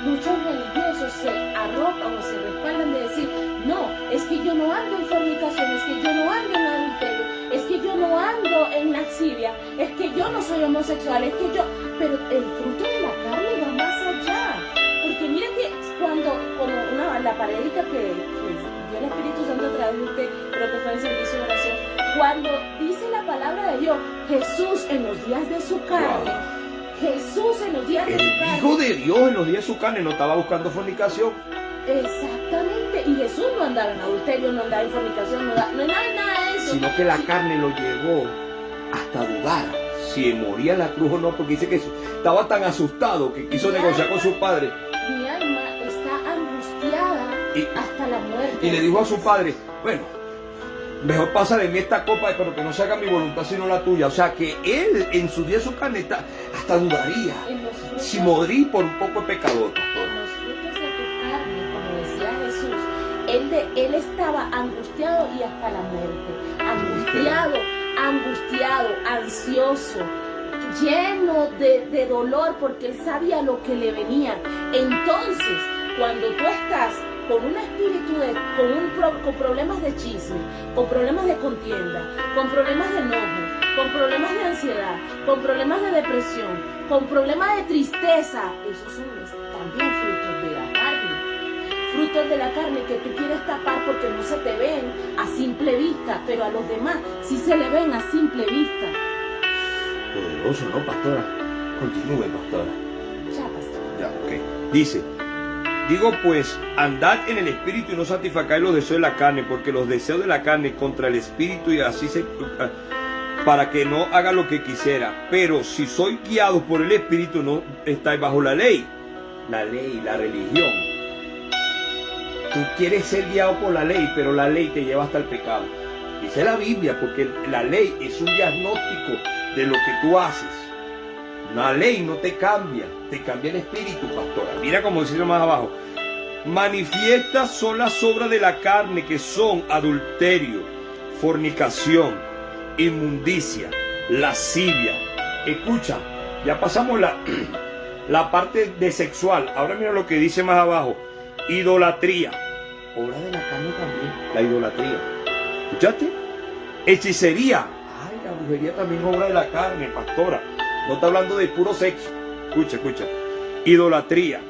muchos religiosos se arropan o se respaldan de decir, no, es que yo no ando en fornicación, es que yo no ando en adulterio, es que yo no ando en lascivia, es que yo no soy homosexual, es que yo... Pero el fruto de la carne va más allá. Porque mira que la parédica que dio el Espíritu Santo a través de usted, creo que fue en servicio de oración, cuando dice la palabra de Dios, Jesús en los días de su carne, Jesús en los días de su carne. El Hijo de Dios en los días de su carne no estaba buscando fornicación. Exactamente, y Jesús no andaba en adulterio, no andaba en fornicación, no andaba nada de eso. Sino que la carne lo llevó hasta dudar si moría en la cruz o no, porque dice que estaba tan asustado que quiso negociar con su padre. Mi alma está angustiada hasta la muerte. Y le dijo a su padre, bueno, mejor pasa de mí esta copa, pero que no se haga mi voluntad sino la tuya. O sea que él en su día de su carne hasta dudaría si morir por un poco de pecador, pastor. En los frutos de tu carne, como decía Jesús, él estaba angustiado y hasta la muerte. Angustiado angustiado, ansioso, lleno de dolor, porque él sabía lo que le venía. Entonces, cuando tú estás con un espíritu con problemas de chisme, con problemas de contienda, con problemas de enojo, con problemas de ansiedad, con problemas de depresión, con problemas de tristeza, esos son también frutos de la carne. Frutos de la carne que tú quieres tapar porque no se te ven a simple vista, pero a los demás sí se le ven a simple vista. Poderoso, ¿no, pastora? Continúe, pastora. Ya, pastor. Ya, ok. Dice, digo pues, andad en el espíritu y no satisfacáis los deseos de la carne, porque los deseos de la carne contra el espíritu y así para que no haga lo que quisiera. Pero si sois guiados por el espíritu, no estáis bajo la ley. La ley, la religión. Tú quieres ser guiado por la ley, pero la ley te lleva hasta el pecado. Dice la Biblia, porque la ley es un diagnóstico de lo que tú haces. La ley no te cambia el espíritu, pastora. Mira como dice más abajo. Manifiestas son las obras de la carne, que son adulterio, fornicación, inmundicia, lascivia. Escucha, ya pasamos la parte de sexual. Ahora mira lo que dice más abajo. Idolatría. Obra de la carne también, la idolatría. ¿Escuchaste? Hechicería. Ay, la brujería también es obra de la carne, pastora. No está hablando de puro sexo. Escucha. Idolatría.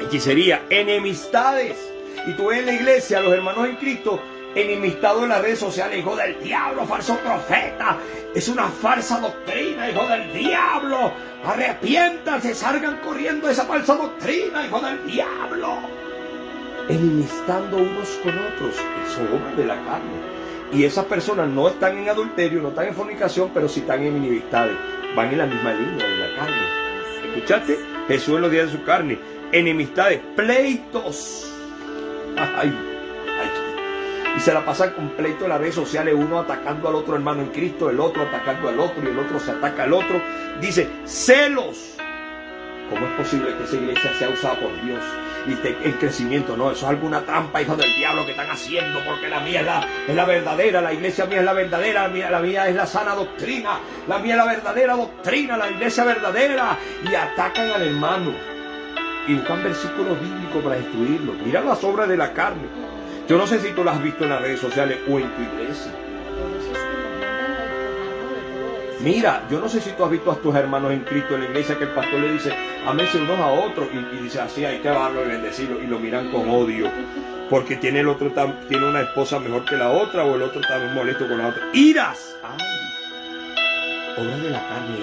Hechicería. Enemistades. Y tú ves en la iglesia a los hermanos en Cristo enemistados en las redes sociales. Hijo del diablo, falso profeta. Es una falsa doctrina, hijo del diablo. Arrepiéntanse, salgan corriendo de esa falsa doctrina, hijo del diablo. Enemistando unos con otros. Eso es obra de la carne. Y esas personas no están en adulterio, no están en fornicación, pero sí están en enemistades. Van en la misma línea de la carne. ¿Escuchaste? Jesús en los días de su carne. Enemistades, pleitos. Ay. Y se la pasan con pleitos en las redes sociales, uno atacando al otro hermano en Cristo, el otro atacando al otro y el otro se ataca al otro. Dice, celos. ¿Cómo es posible que esa iglesia sea usada por Dios y esté en crecimiento? No, eso es alguna trampa, hijo del diablo, que están haciendo, porque la mía es la verdadera, la iglesia mía es la verdadera, la mía es la sana doctrina, la mía es la verdadera doctrina, la iglesia verdadera, y atacan al hermano y buscan versículos bíblicos para destruirlo. Mira las obras de la carne. Yo no sé si tú las has visto en las redes sociales o en tu iglesia. Mira, yo no sé si tú has visto a tus hermanos en Cristo en la iglesia, que el pastor le dice, amése unos a otros, y dice así, hay que amarlo y bendecirlo, y lo miran con odio, porque tiene el otro tiene una esposa mejor que la otra, o el otro está molesto con la otra. ¡Iras! ¡Ay! Obra de la carne,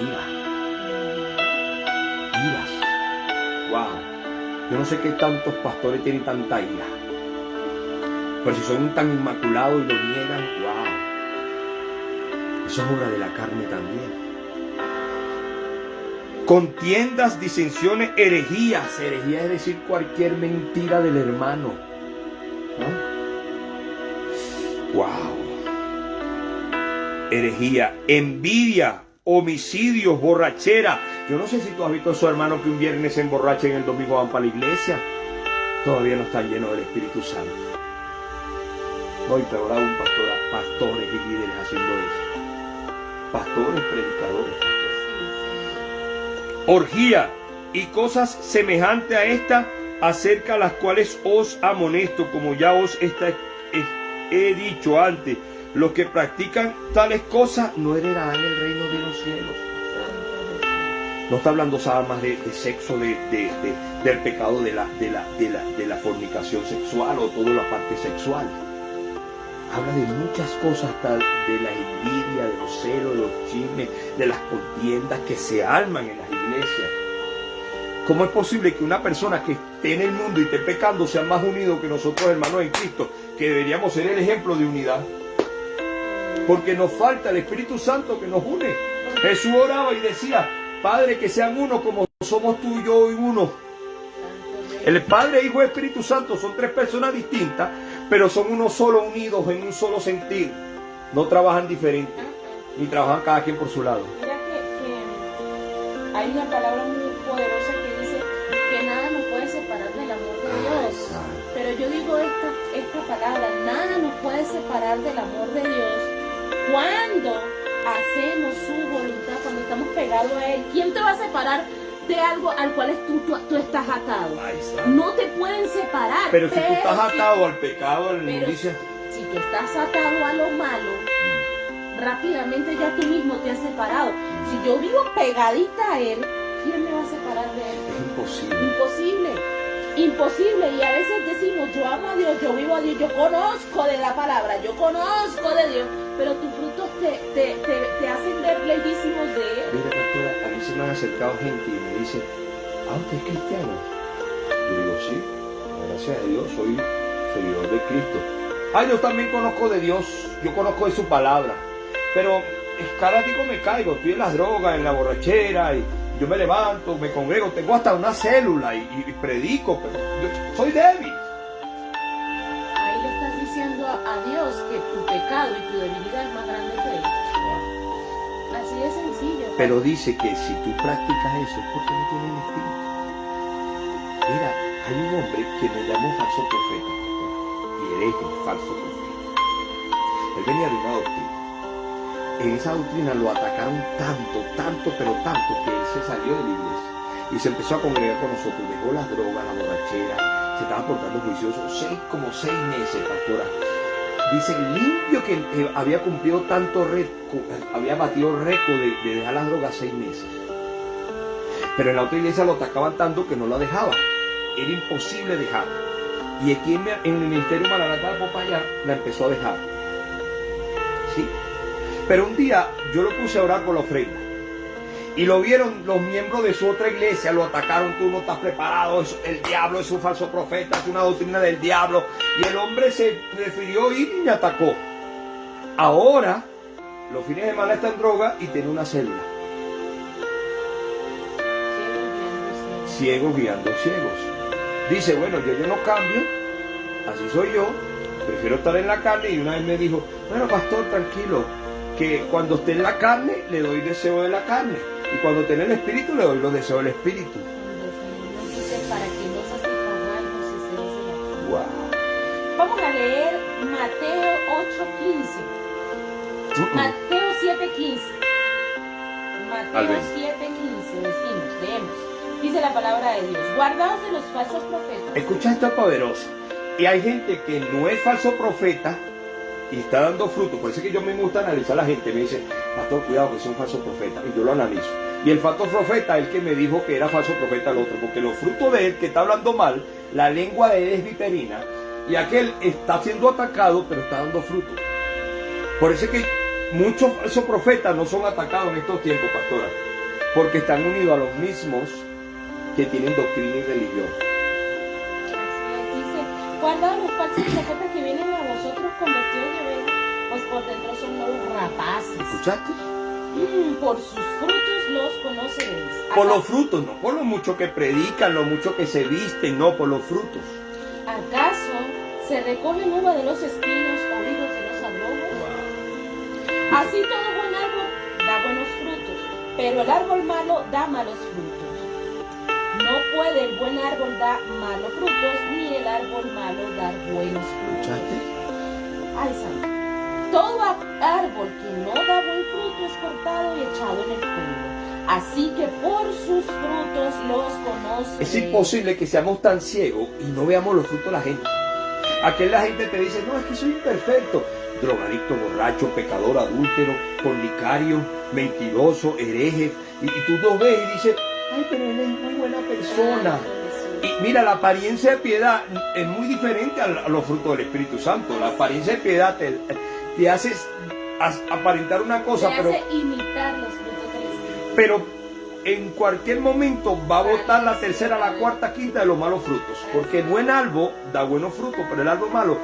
iras. ¡Wow! Yo no sé qué tantos pastores tienen tanta ira. Pero si son tan inmaculados y lo niegan, ¡wow! Eso es obra de la carne también. Contiendas, disensiones, herejías. Herejía es decir cualquier mentira del hermano. ¡Wow! Herejía, envidia, homicidios, borrachera. Yo no sé si tú has visto a esos hermanos que un viernes se emborrachan y el domingo van para la iglesia. Todavía no están llenos del Espíritu Santo. No, y peor aún, pastores y líderes haciendo eso. Pastores, predicadores. Orgía y cosas semejantes a esta, acerca a las cuales os amonesto, como ya os he dicho antes. Los que practican tales cosas no heredarán el reino de los cielos. No está hablando más de sexo, del pecado de la fornicación sexual o toda la parte sexual. Habla de muchas cosas, hasta de la envidia, de los celos, de los chismes, de las contiendas que se arman en las iglesias. ¿Cómo es posible que una persona que esté en el mundo y esté pecando sea más unido que nosotros, hermanos en Cristo, que deberíamos ser el ejemplo de unidad? Porque nos falta el Espíritu Santo que nos une. Jesús oraba y decía, Padre, que sean uno como somos tú y yo y uno. El Padre, Hijo y Espíritu Santo son tres personas distintas, pero son uno solo, unidos en un solo sentir. No trabajan diferente, ni trabajan cada quien por su lado. Mira que hay una palabra muy poderosa que dice que nada nos puede separar del amor de Dios. Pero yo digo esta palabra, nada nos puede separar del amor de Dios, Cuando hacemos su voluntad, cuando estamos pegados a Él, ¿quién te va a separar de algo al cual tú estás atado? Ahí está. No te pueden separar. Pero si tú estás atado al pecado, a la inmundicia, si tú estás atado a lo malo, rápidamente ya tú mismo te has separado. Si yo vivo pegadita a Él, ¿quién me va a separar de Él? es imposible. Imposible. Imposible. Y a veces decimos, yo amo a Dios, yo vivo a Dios, yo conozco de la palabra, yo conozco de Dios, pero tus frutos te hacen ver lejísimos de Él. Mira, pastora, a mí se me han acercado gente y me dice, ¿usted es cristiano? Yo digo, sí, gracias a Dios, soy seguidor de Cristo. Yo también conozco de Dios, yo conozco de su palabra, pero cada tiempo me caigo, estoy en las drogas, en la borrachera, y yo me levanto, me congrego, tengo hasta una célula y predico, pero yo soy débil. Ahí le estás diciendo a Dios que tu pecado y tu debilidad es más grande que Él. Así de sencillo. Pero dice que si tú practicas eso es porque no tienes el espíritu. Mira, hay un hombre que me llamó falso profeta, y hereje, falso profeta. Él venía de una doctrina. En esa doctrina lo atacaron tanto, pero tanto, que él se salió de la iglesia y se empezó a congregar con nosotros, dejó las drogas, la borrachera, se estaba portando juicioso, como 6 meses, pastora. Dice limpio, que había cumplido tanto récord, había batido récord de dejar las drogas 6 meses. Pero en la otra iglesia lo atacaban tanto que no la dejaba. Era imposible dejarla. Y aquí en el ministerio Maranatá de Popayán la empezó a dejar. ¿Sí? Pero un día yo lo puse a orar por la ofrenda. Y lo vieron los miembros de su otra iglesia, lo atacaron, tú no estás preparado, el diablo es un falso profeta, es una doctrina del diablo. Y el hombre se prefirió ir y me atacó. Ahora, los fines de semana está en droga y tiene una célula. Ciegos guiando ciegos. Dice, bueno, yo no cambio, así soy yo, prefiero estar en la carne. Y una vez me dijo, bueno, pastor, tranquilo, que cuando esté en la carne le doy deseo de la carne, y cuando esté en el espíritu le doy los deseos del espíritu. Para que no satisfagan los deseos de la carne. Wow. Vamos a leer Mateo 8:15. Mateo 7:15. Mateo 7:15 leemos. Dice la palabra de Dios, guardaos de los falsos profetas. Escucha esto poderoso. Y hay gente que no es falso profeta y está dando fruto. Por eso es que yo me gusta analizar a la gente. Me dice, pastor, cuidado que es un falso profeta. Y yo lo analizo. Y el falso profeta es el que me dijo que era falso profeta el otro. Porque los frutos de él, que está hablando mal, la lengua de él es viperina. Y aquel está siendo atacado, pero está dando fruto. Por eso es que muchos falsos profetas no son atacados en estos tiempos, pastora. Porque están unidos a los mismos que tienen doctrina y religión. Dice, guardaos los falsos profetas que vienen a vosotros con vestidos de oveja, pues por dentro son lobos rapaces. ¿Escuchaste? Por sus frutos los conoceréis. Por los frutos, no por lo mucho que predican, lo mucho que se visten, no, por los frutos. ¿Acaso se recoge uva de los espinos o higos de los abrojos? Wow. Así todo buen árbol da buenos frutos, pero el árbol malo da malos frutos. No puede el buen árbol dar malos frutos, ni el árbol malo dar buenos frutos. ¿Escuchaste? Ay, santo. Todo árbol que no da buen fruto es cortado y echado en el fuego. Así que por sus frutos los conoceréis. Es imposible que seamos tan ciegos y no veamos los frutos de la gente. Aquí la gente te dice, no, es que soy imperfecto. Drogadicto, borracho, pecador, adúltero, fornicario, mentiroso, hereje. Y tú los ves y dices, ay, pero él es muy buena persona. Y mira, la apariencia de piedad es muy diferente a los frutos del Espíritu Santo. La apariencia de piedad te hace aparentar una cosa, te hace imitar los frutos del Espíritu. pero en cualquier momento va a botar la tercera, la cuarta, quinta de los malos frutos. Porque el buen árbol da buenos frutos, pero el árbol malo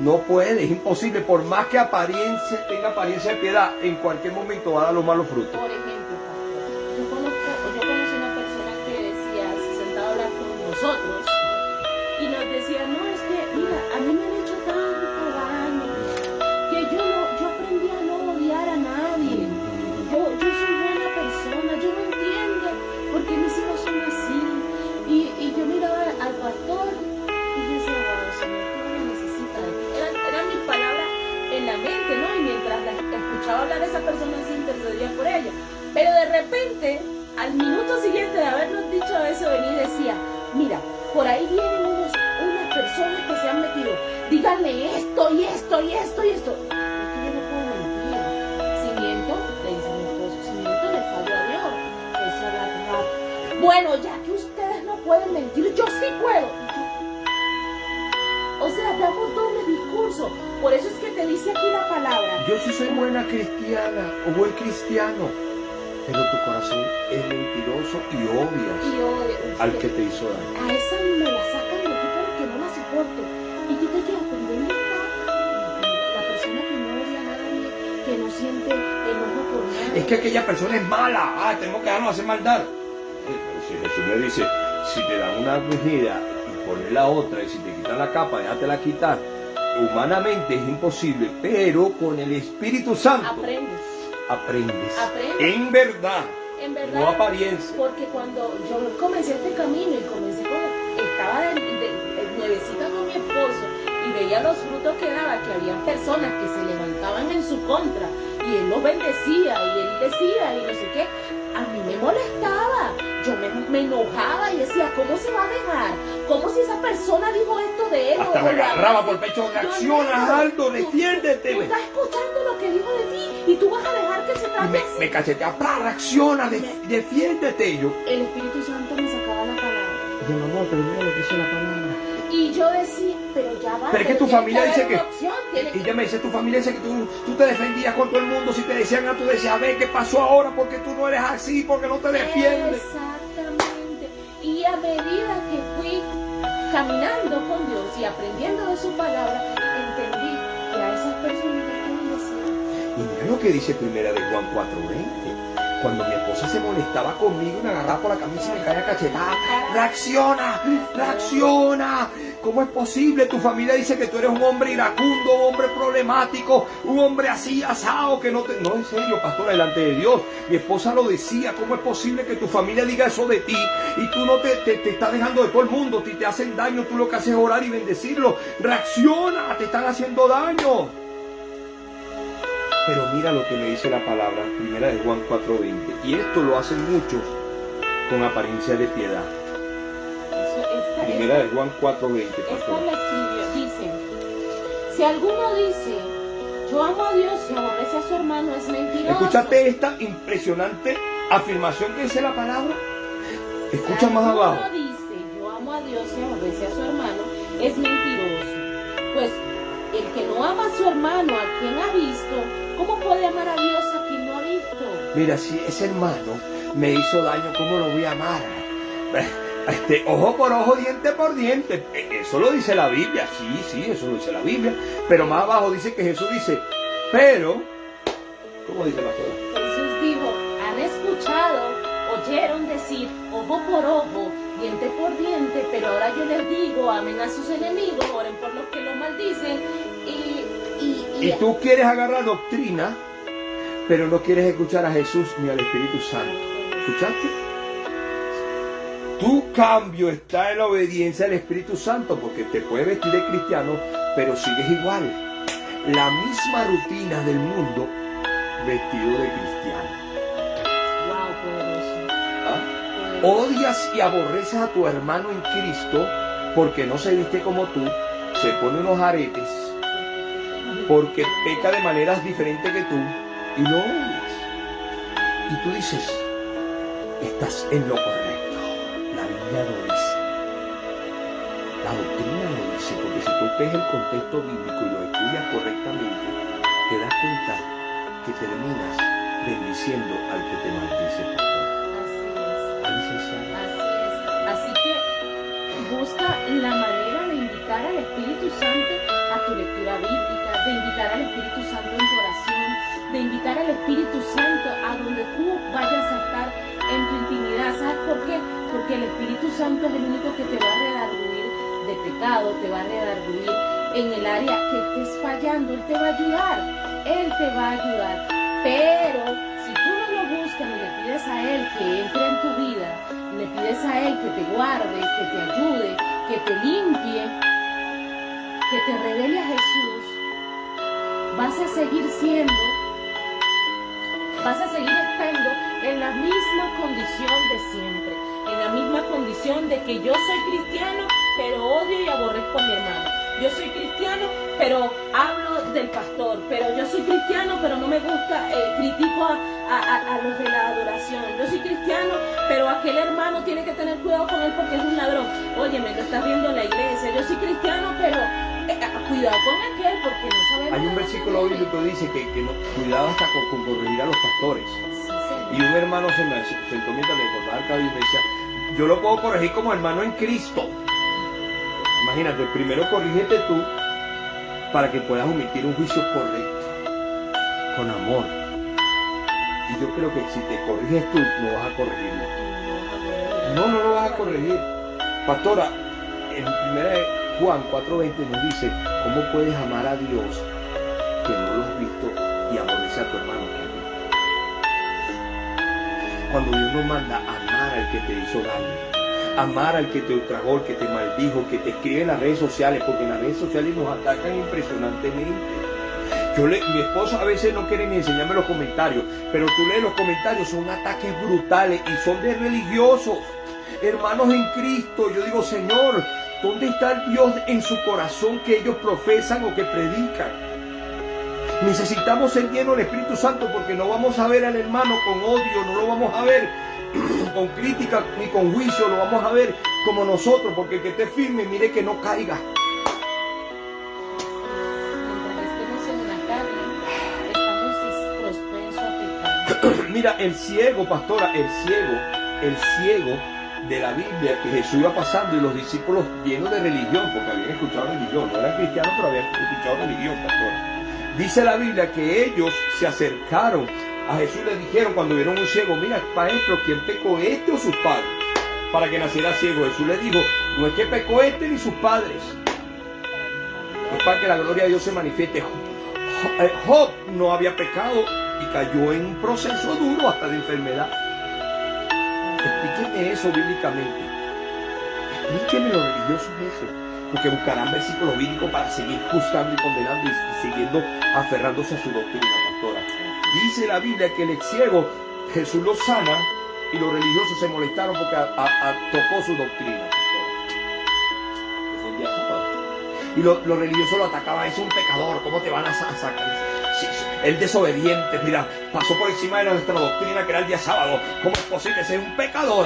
no puede, es imposible. Por más que tenga apariencia de piedad, en cualquier momento va a dar los malos frutos. Por ejemplo, yo conocí una persona que decía, se sentaba a hablar con nosotros y nos decía, no, es que, mira, a mí me han hecho tanto daño que yo aprendí a no odiar a nadie. Yo soy buena persona, yo no entiendo por qué mis hijos son así. Y yo miraba al pastor y yo decía, wow, Señor, ¿qué me necesita de ti? Eran mis palabras en la mente, ¿no? Y mientras la esa persona sí intercedía por ella. Pero de repente, al minuto siguiente de habernos dicho eso, venía y decía, mira, por ahí vienen unas personas que se han metido, díganle esto y esto y esto y esto. Es que yo no puedo mentir. Si miento, le dice mi esposo, si miento le fallo a Dios. Esa es la verdad. Bueno, ya que ustedes no pueden mentir, yo sí puedo. O sea, damos doble discurso. Por eso es que te dice aquí la palabra. Yo sí soy buena cristiana o buen cristiano, pero tu corazón es mentiroso y odias al que te hizo daño. A esa me la sacan de aquí porque no la soporto. Y tú te quedas, pero ¿dónde está la persona que no odia a nadie, que no siente enojo por nada? Es que aquella persona es mala. Tenemos que dejarnos hacer maldad. Si Jesús le dice, si te dan una mejilla y pones la otra, y si te quitan la capa, déjatela quitar. Humanamente es imposible, pero con el Espíritu Santo aprendes. En verdad, no apariencia. Porque cuando yo comencé este camino y estaba de nuevecita con mi esposo y veía los frutos que daba, que había personas que se levantaban en su contra y él los bendecía y él decía y no sé qué, a mí me molestaba. Yo me enojaba y decía, ¿cómo se va a dejar? ¿Cómo si esa persona dijo esto de él? Hasta me agarraba por el pecho. Reacciona, Aldo, defiéndete. Tú estás escuchando lo que dijo de ti y tú vas a dejar que se trate así. Me cachetea, reacciona, defiéndete. El Espíritu Santo me sacaba la palabra. Yo, mi amor, pero mira lo que dice la palabra. Y yo decía, pero ya va. Pero es que tu familia dice que... Y ella me dice, tu familia dice que tú te defendías con todo el mundo. Si te decían tú decías, a ver, ¿qué pasó ahora? Porque tú no eres así, porque no te defiendes. Exactamente. Y a medida que fui caminando con Dios y aprendiendo de su palabra, entendí que a esas personas que quieren decir. Y mira lo que dice primera de Juan 4:20. Cuando mi esposa se molestaba conmigo y me agarraba por la camisa y me caía cachetada, reacciona, reacciona. ¿Cómo es posible? Tu familia dice que tú eres un hombre iracundo, un hombre problemático, un hombre así asado, que no te... No, en serio, pastor, delante de Dios. Mi esposa lo decía, ¿cómo es posible que tu familia diga eso de ti? Y tú no te estás dejando de todo el mundo, te hacen daño, tú lo que haces es orar y bendecirlo. Reacciona, te están haciendo daño. Pero mira lo que me dice la palabra, primera de Juan 4:20. Y esto lo hacen muchos con apariencia de piedad. Primera de Juan 4:20. Esto lo escribió, dice, si alguno dice, yo amo a Dios y aborrece a su hermano, es mentiroso. Escúchate esta impresionante afirmación que dice la palabra. Escucha más abajo. Si alguno dice, yo amo a Dios y aborrece a su hermano, es mentiroso. Pues el que no ama a su hermano, a quien ha visto, ¿cómo puede amar a Dios a quien no ha visto? Mira, si ese hermano me hizo daño, ¿cómo lo voy a amar? Ojo por ojo, diente por diente. Eso lo dice la Biblia. Sí, eso lo dice la Biblia. Pero más abajo dice que Jesús dice, pero, ¿cómo dice la palabra? Jesús dijo, han escuchado, oyeron decir, ojo por ojo, diente por diente, pero ahora yo les digo, amen a sus enemigos, oren por los que los maldicen. Y tú quieres agarrar doctrina, pero no quieres escuchar a Jesús ni al Espíritu Santo. ¿Escuchaste? Tu cambio está en la obediencia al Espíritu Santo, porque te puedes vestir de cristiano, pero sigues igual. La misma rutina del mundo vestido de cristiano. Wow, poderoso. Odias y aborreces a tu hermano en Cristo porque no se viste como tú, se pone unos aretes, porque peca de maneras diferentes que tú y lo odias. Y tú dices, estás en lo correcto. La Biblia lo dice. La doctrina lo dice, porque si tú ves el contexto bíblico y lo estudias correctamente, te das cuenta que terminas bendiciendo al que te maldice. Así es. Así que busca la manera de invitar al Espíritu Santo a tu lectura bíblica, de invitar al Espíritu Santo en tu oración, de invitar al Espíritu Santo a donde tú vayas a estar en tu intimidad. ¿Sabes por qué? Porque el Espíritu Santo es el único que te va a redarguir de pecado, te va a redarguir en el área que estés fallando. Él te va a ayudar, Él te va a ayudar. Pero si tú no lo buscas y le pides a Él que entre en tu vida, le pides a Él que te guarde, que te ayude, que te limpie, que te revele a Jesús, vas a seguir siendo vas a seguir estando en la misma condición de siempre, en la misma condición de que yo soy cristiano, pero odio y aborrezco a mi hermano. Yo soy cristiano, pero hablo del pastor. Pero yo soy cristiano, pero no me gusta, critico a los de la adoración. Yo soy cristiano, pero aquel hermano tiene que tener cuidado con él porque es un ladrón. Oye, me lo estás viendo en la iglesia. Yo soy cristiano, pero cuidado con aquel porque no sabemos. Hay un versículo bíblico que dice que no, cuidado hasta con corregir a los pastores. Sí, y un hermano se sentó mientras le cortaba el cabello y me decía, yo lo puedo corregir como hermano en Cristo. Imagínate, primero corrígete tú para que puedas emitir un juicio correcto, con amor. Y yo creo que si te corriges tú, no vas a corregirlo. No lo vas a corregir. Pastora, en 1 Juan 4:20 nos dice, ¿cómo puedes amar a Dios que no lo has visto y aborrecer a tu hermano que a mí? Cuando Dios nos manda a amar al que te hizo daño, amar al que te ultrajó, al que te maldijo, que te escribe en las redes sociales, porque en las redes sociales nos atacan impresionantemente. Mi esposa a veces no quiere ni enseñarme los comentarios, pero tú lees los comentarios, son ataques brutales y son de religiosos, hermanos en Cristo. Yo digo, Señor, ¿dónde está el Dios en su corazón que ellos profesan o que predican? Necesitamos ser llenos del Espíritu Santo porque no vamos a ver al hermano con odio, no lo vamos a ver con crítica ni con juicio, lo vamos a ver como nosotros, porque el que esté firme, mire que no caiga. Mientras estemos en la carne, estamos propensos a pecar. Mira, el ciego, pastora, el ciego de la Biblia, que Jesús iba pasando y los discípulos llenos de religión, porque habían escuchado religión, no eran cristianos, pero habían escuchado religión, pastora. Dice la Biblia que ellos se acercaron a Jesús, le dijeron cuando vieron un ciego, mira, maestro, ¿quién pecó, este o sus padres, para que naciera ciego? Jesús le dijo, no es que pecó este ni sus padres, es para que la gloria de Dios se manifieste. Job no había pecado y cayó en un proceso duro hasta de enfermedad. Explíqueme eso bíblicamente. Explíqueme lo religioso eso. Porque buscarán versículos bíblicos para seguir juzgando y condenando y siguiendo aferrándose a su doctrina, pastora. Dice la Biblia que el ciego Jesús lo sana y los religiosos se molestaron porque tocó su doctrina, pastora. Y los religiosos lo atacaban, es un pecador, ¿cómo te van a sacar? El desobediente, mira, pasó por encima de nuestra doctrina que era el día sábado. ¿Cómo es posible que sea un pecador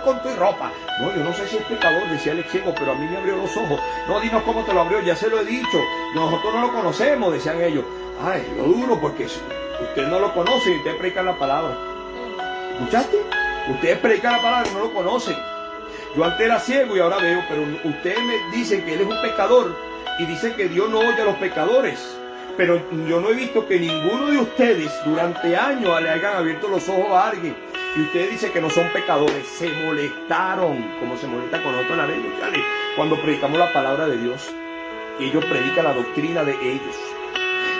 con tu ropa? No, yo no sé si es pecador, decía el ciego, pero a mí me abrió los ojos. No, dinos cómo te lo abrió, ya se lo he dicho. Nosotros no lo conocemos, decían ellos. Ay, lo duro porque ustedes no lo conocen y ustedes predican la palabra. ¿Escuchaste? Ustedes predican la palabra y no lo conocen. Yo antes era ciego y ahora veo, pero ustedes me dicen que él es un pecador y dicen que Dios no oye a los pecadores. Pero yo no he visto que ninguno de ustedes durante años le hayan abierto los ojos a alguien. Y ustedes dicen que no son pecadores. Se molestaron, como se molesta con nosotros en las redes sociales, cuando predicamos la palabra de Dios. Y ellos predican la doctrina de ellos.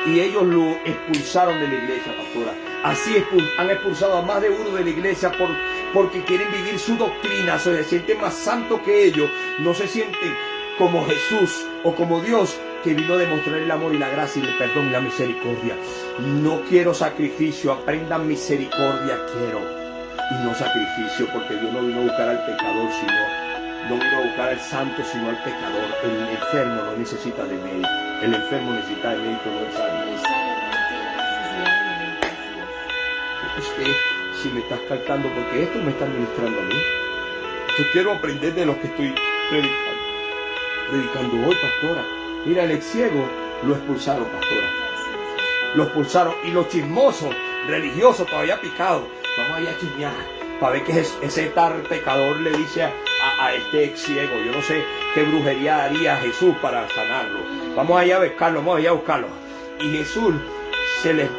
Y ellos lo expulsaron de la iglesia, pastora. Así han expulsado a más de uno de la iglesia porque quieren vivir su doctrina. Se sienten más santos que ellos. No se sienten como Jesús o como Dios, que vino a demostrar el amor y la gracia y el perdón y la misericordia. No quiero sacrificio, aprendan misericordia quiero, y no sacrificio, porque Dios no vino a buscar al pecador, no vino a buscar al santo, sino al pecador. El enfermo no necesita de médico, el enfermo necesita de médico, no el sano. Usted, si me estás captando, porque esto me está ministrando a mí, yo quiero aprender de lo que estoy predicando hoy, pastora. Mira, el ciego lo expulsaron, pastora. Lo expulsaron. Y los chismosos, religiosos, todavía picados. Vamos allá a chismear para ver que ese tal pecador le dice a este ex ciego. Yo no sé qué brujería haría Jesús para sanarlo. Vamos allá a buscarlo, vamos allá a buscarlo. Y Jesús se les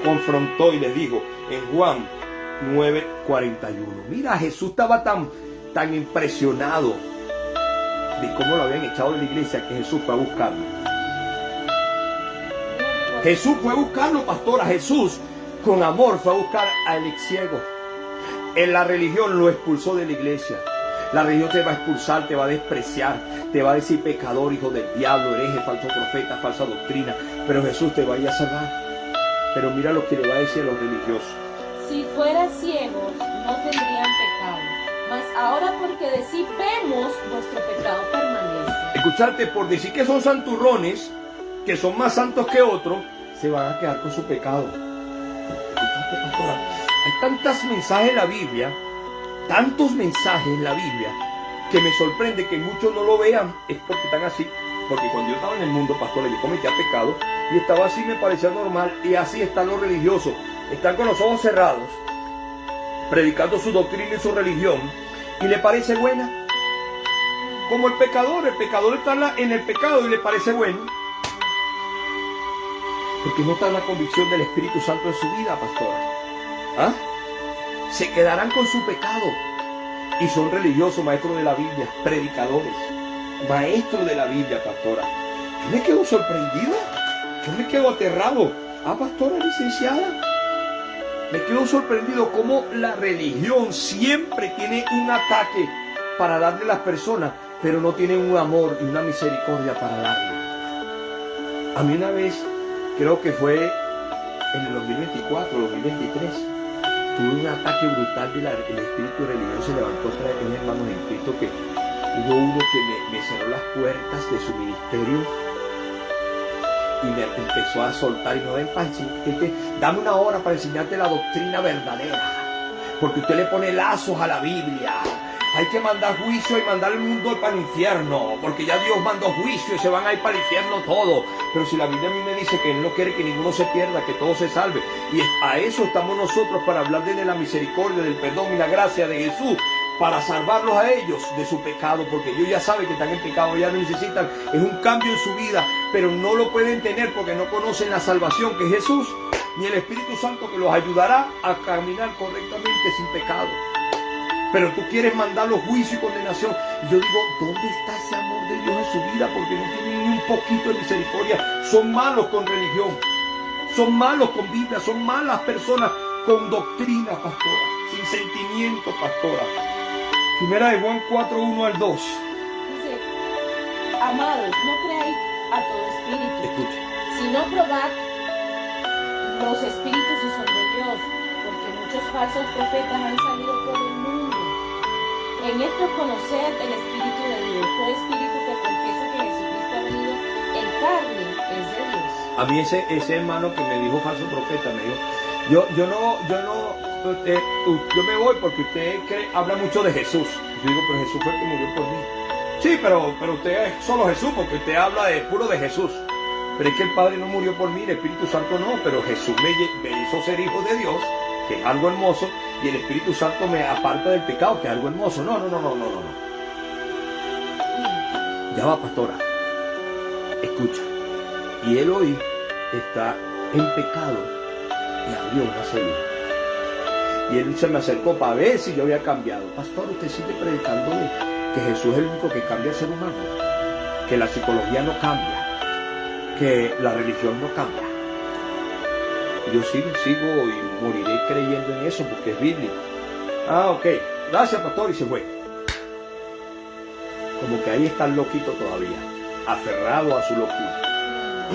confrontó y les dijo en Juan 9:41. Mira, Jesús estaba tan impresionado de cómo lo habían echado de la iglesia que Jesús fue a buscarlo. Jesús fue a buscarlo, pastora. Jesús con amor fue a buscar al ex ciego. En la religión lo expulsó de la iglesia. La religión te va a expulsar, te va a despreciar, te va a decir pecador, hijo del diablo, hereje, falso profeta, falsa doctrina. Pero Jesús te va a ir a salvar. Pero mira lo que le va a decir a los religiosos. Si fueras ciegos, no tendrían pecado. Mas ahora porque decís vemos, vuestro pecado permanece. Escucharte, por decir que son santurrones, que son más santos que otros, se van a quedar con su pecado. Escuchate, pastora. Hay tantos mensajes en la Biblia, que me sorprende que muchos no lo vean. Es porque están así. Porque cuando yo estaba en el mundo, pastor, yo cometía pecado y estaba así, me parecía normal. Y así están los religiosos. Están con los ojos cerrados, predicando su doctrina y su religión, y le parece buena. Como el pecador está en el pecado y le parece bueno. Porque no está en la convicción del Espíritu Santo en su vida, pastora. ¿Ah? Se quedarán con su pecado. Y son religiosos, maestros de la Biblia, predicadores, maestros de la Biblia, pastora. Yo me quedo sorprendido, yo me quedo aterrado. Pastora licenciada, me quedo sorprendido cómo la religión siempre tiene un ataque para darle a las personas, pero no tiene un amor y una misericordia para darle. A mí una vez, creo que fue en el 2024, 2023, tuve un ataque brutal del espíritu religioso. Se levantó otra vez, hermanos en Cristo, que hubo uno que me cerró las puertas de su ministerio y me empezó a soltar y me ven para enseñarte, dame una hora para enseñarte la doctrina verdadera, porque usted le pone lazos a la Biblia. Hay que mandar juicio y mandar el mundo para el infierno, porque ya Dios mandó juicio y se van a ir para el infierno todos. Pero si la Biblia a mí me dice que Él no quiere que ninguno se pierda, que todo se salve, y a eso estamos nosotros, para hablar de la misericordia, del perdón y la gracia de Jesús, para salvarlos a ellos de su pecado, porque ellos ya saben que están en pecado, ya necesitan, es un cambio en su vida, pero no lo pueden tener porque no conocen la salvación que es Jesús, ni el Espíritu Santo que los ayudará a caminar correctamente sin pecado. Pero tú quieres mandarlos juicio y condenación. Y yo digo, ¿dónde está ese amor de Dios en su vida? Porque no tienen ni un poquito de misericordia. Son malos con religión, son malos con Biblia, son malas personas con doctrina, pastora, sin sentimiento, pastora. Primera de Juan 4, 1 al 2. Dice, amados, no creáis a todo espíritu. Escucha. Sino probad los espíritus si son de Dios, porque muchos falsos profetas han salido por el mundo. En esto conocer el Espíritu de Dios. Todo espíritu que confiesa que Jesucristo ha venido en carne es de Dios. A mí ese hermano que me dijo falso profeta, me dijo, yo me voy porque usted habla mucho de Jesús. Yo digo, pero Jesús fue el que murió por mí. Sí, pero usted es solo Jesús, porque usted habla puro de Jesús. Pero es que el Padre no murió por mí, el Espíritu Santo no, pero Jesús me hizo ser hijo de Dios, que es algo hermoso, y el Espíritu Santo me aparta del pecado, que es algo hermoso. No. Ya va, pastora. Escucha. Y él hoy está en pecado y abrió una célula. Y él se me acercó para ver si yo había cambiado. Pastor, usted sigue predicando de que Jesús es el único que cambia al ser humano, que la psicología no cambia, que la religión no cambia. Yo sigo y moriré creyendo en eso porque es bíblico. Ok, gracias, pastor, y se fue. Como que ahí está el loquito todavía, aferrado a su locura.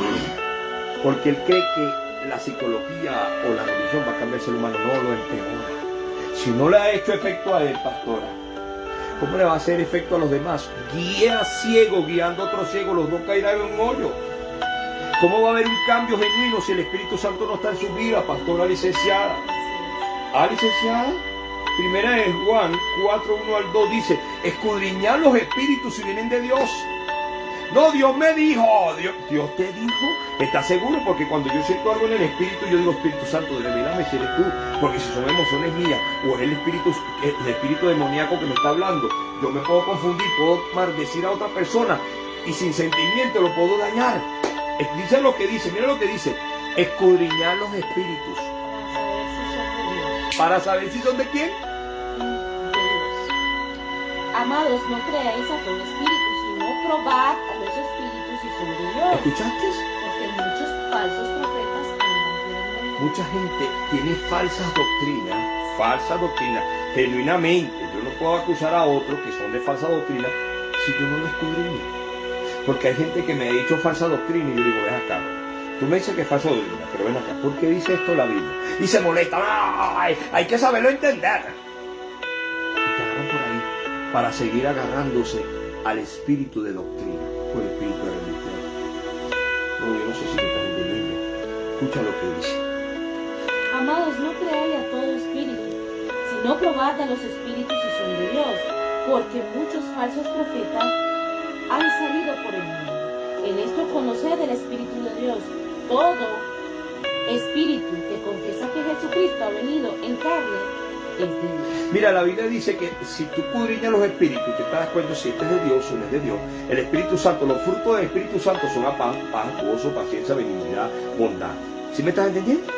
Porque él cree que la psicología o la religión va a cambiar al ser humano. No, lo empeora. Si no le ha hecho efecto a él, pastora, ¿cómo le va a hacer efecto a los demás? Guía ciego guiando a otro ciego, los dos caerán en un hoyo. ¿Cómo va a haber un cambio genuino si el Espíritu Santo no está en su vida, pastora licenciada? Licenciada. Primera de Juan 4, 1 al 2 dice, escudriñad los espíritus si vienen de Dios. No, Dios me dijo, Dios te dijo. ¿Estás seguro? Porque cuando yo siento algo en el Espíritu, yo digo, Espíritu Santo, revélame si eres tú. Porque si son emociones mías o es el espíritu demoníaco que me está hablando, yo me puedo confundir, puedo maldecir a otra persona y sin sentimiento lo puedo dañar. Dice lo que dice, mira lo que dice, escudriñar los espíritus. ¿Para saber si son de quién? De Dios. Amados, no creáis a todo espíritu, sino probad a los espíritus si son de Dios. ¿Escuchaste? Porque muchos falsos profetas andan por el mundo. Mucha gente tiene falsa doctrina, genuinamente. Yo no puedo acusar a otros que son de falsa doctrina si yo no lo escudriño. Porque hay gente que me ha dicho falsa doctrina y yo digo, ven acá, Tú me dices que es falso doctrina, pero ven acá, ¿por qué dice esto la Biblia? Y se molesta, ¡ay! Hay que saberlo entender. Y te agarran por ahí para seguir agarrándose al espíritu de doctrina o el espíritu de religión. No, yo no sé si me estás entendiendo. Escucha lo que dice. Amados, no creáis a todo espíritu, sino probad a los espíritus si son de Dios, porque muchos falsos profetas han salido por el mundo. En esto conoced el Espíritu de Dios. Todo espíritu que confiesa que Jesucristo ha venido en carne es de Dios. Mira, la Biblia dice que si tú escudriñas los espíritus y te das cuenta si este es de Dios o no es de Dios, el Espíritu Santo, los frutos del Espíritu Santo son paz, gozo, paciencia, benignidad, bondad. ¿Sí me estás entendiendo?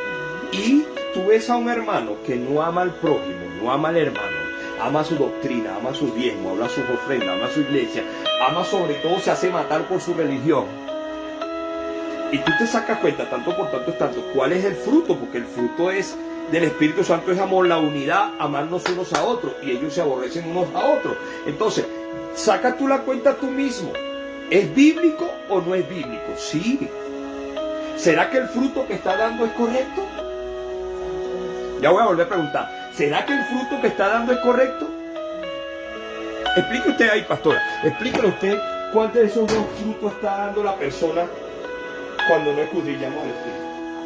Y tú ves a un hermano que no ama al prójimo, no ama al hermano, ama su doctrina, ama su diezmo, ama sus ofrendas, ama su iglesia, ama sobre todo, se hace matar por su religión. Y tú te sacas cuenta, tanto por tanto es tanto, ¿cuál es el fruto? Porque el fruto es del Espíritu Santo, es amor, la unidad, amarnos unos a otros, y ellos se aborrecen unos a otros. Entonces, saca tú la cuenta tú mismo. ¿Es bíblico o no es bíblico? Sí. ¿Será que el fruto que está dando es correcto? Ya voy a volver a preguntar. ¿Será que el fruto que está dando es correcto? Explique usted ahí, pastora. Explíquele usted cuántos de esos dos frutos está dando la persona cuando no escudriñamos al Espíritu.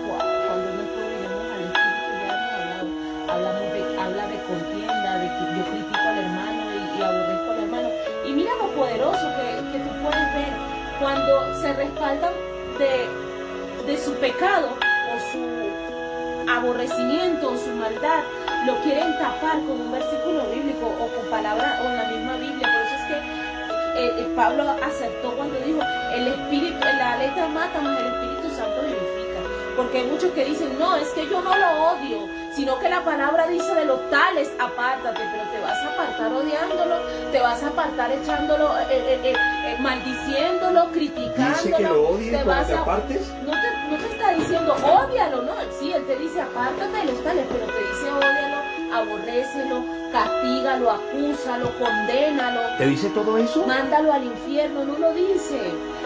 Cuando no escudriñamos al Espíritu, ya hemos hablado. Habla de contienda, de que yo critico al hermano y aborrezco al hermano. Y mira lo poderoso que tú puedes ver cuando se respaldan de su pecado o su aborrecimiento o su maldad, lo quieren tapar con un versículo bíblico o con palabras o en la misma Biblia. Por eso es que Pablo acertó cuando dijo, el espíritu, la letra mata, mas el Espíritu Santo vivifica. Porque hay muchos que dicen, no, es que yo no lo odio, sino que la palabra dice de los tales, apártate, pero te vas a apartar odiándolo, te vas a apartar echándolo, maldiciéndolo, criticándolo. ¿Dice que lo odies cuando te apartes? No te está diciendo ódialo, no, sí, él te dice apártate de los tales, pero te dice ódialo, aborrécelo, castígalo, acúsalo, condénalo. ¿Te dice todo eso? Mándalo al infierno, no lo dice.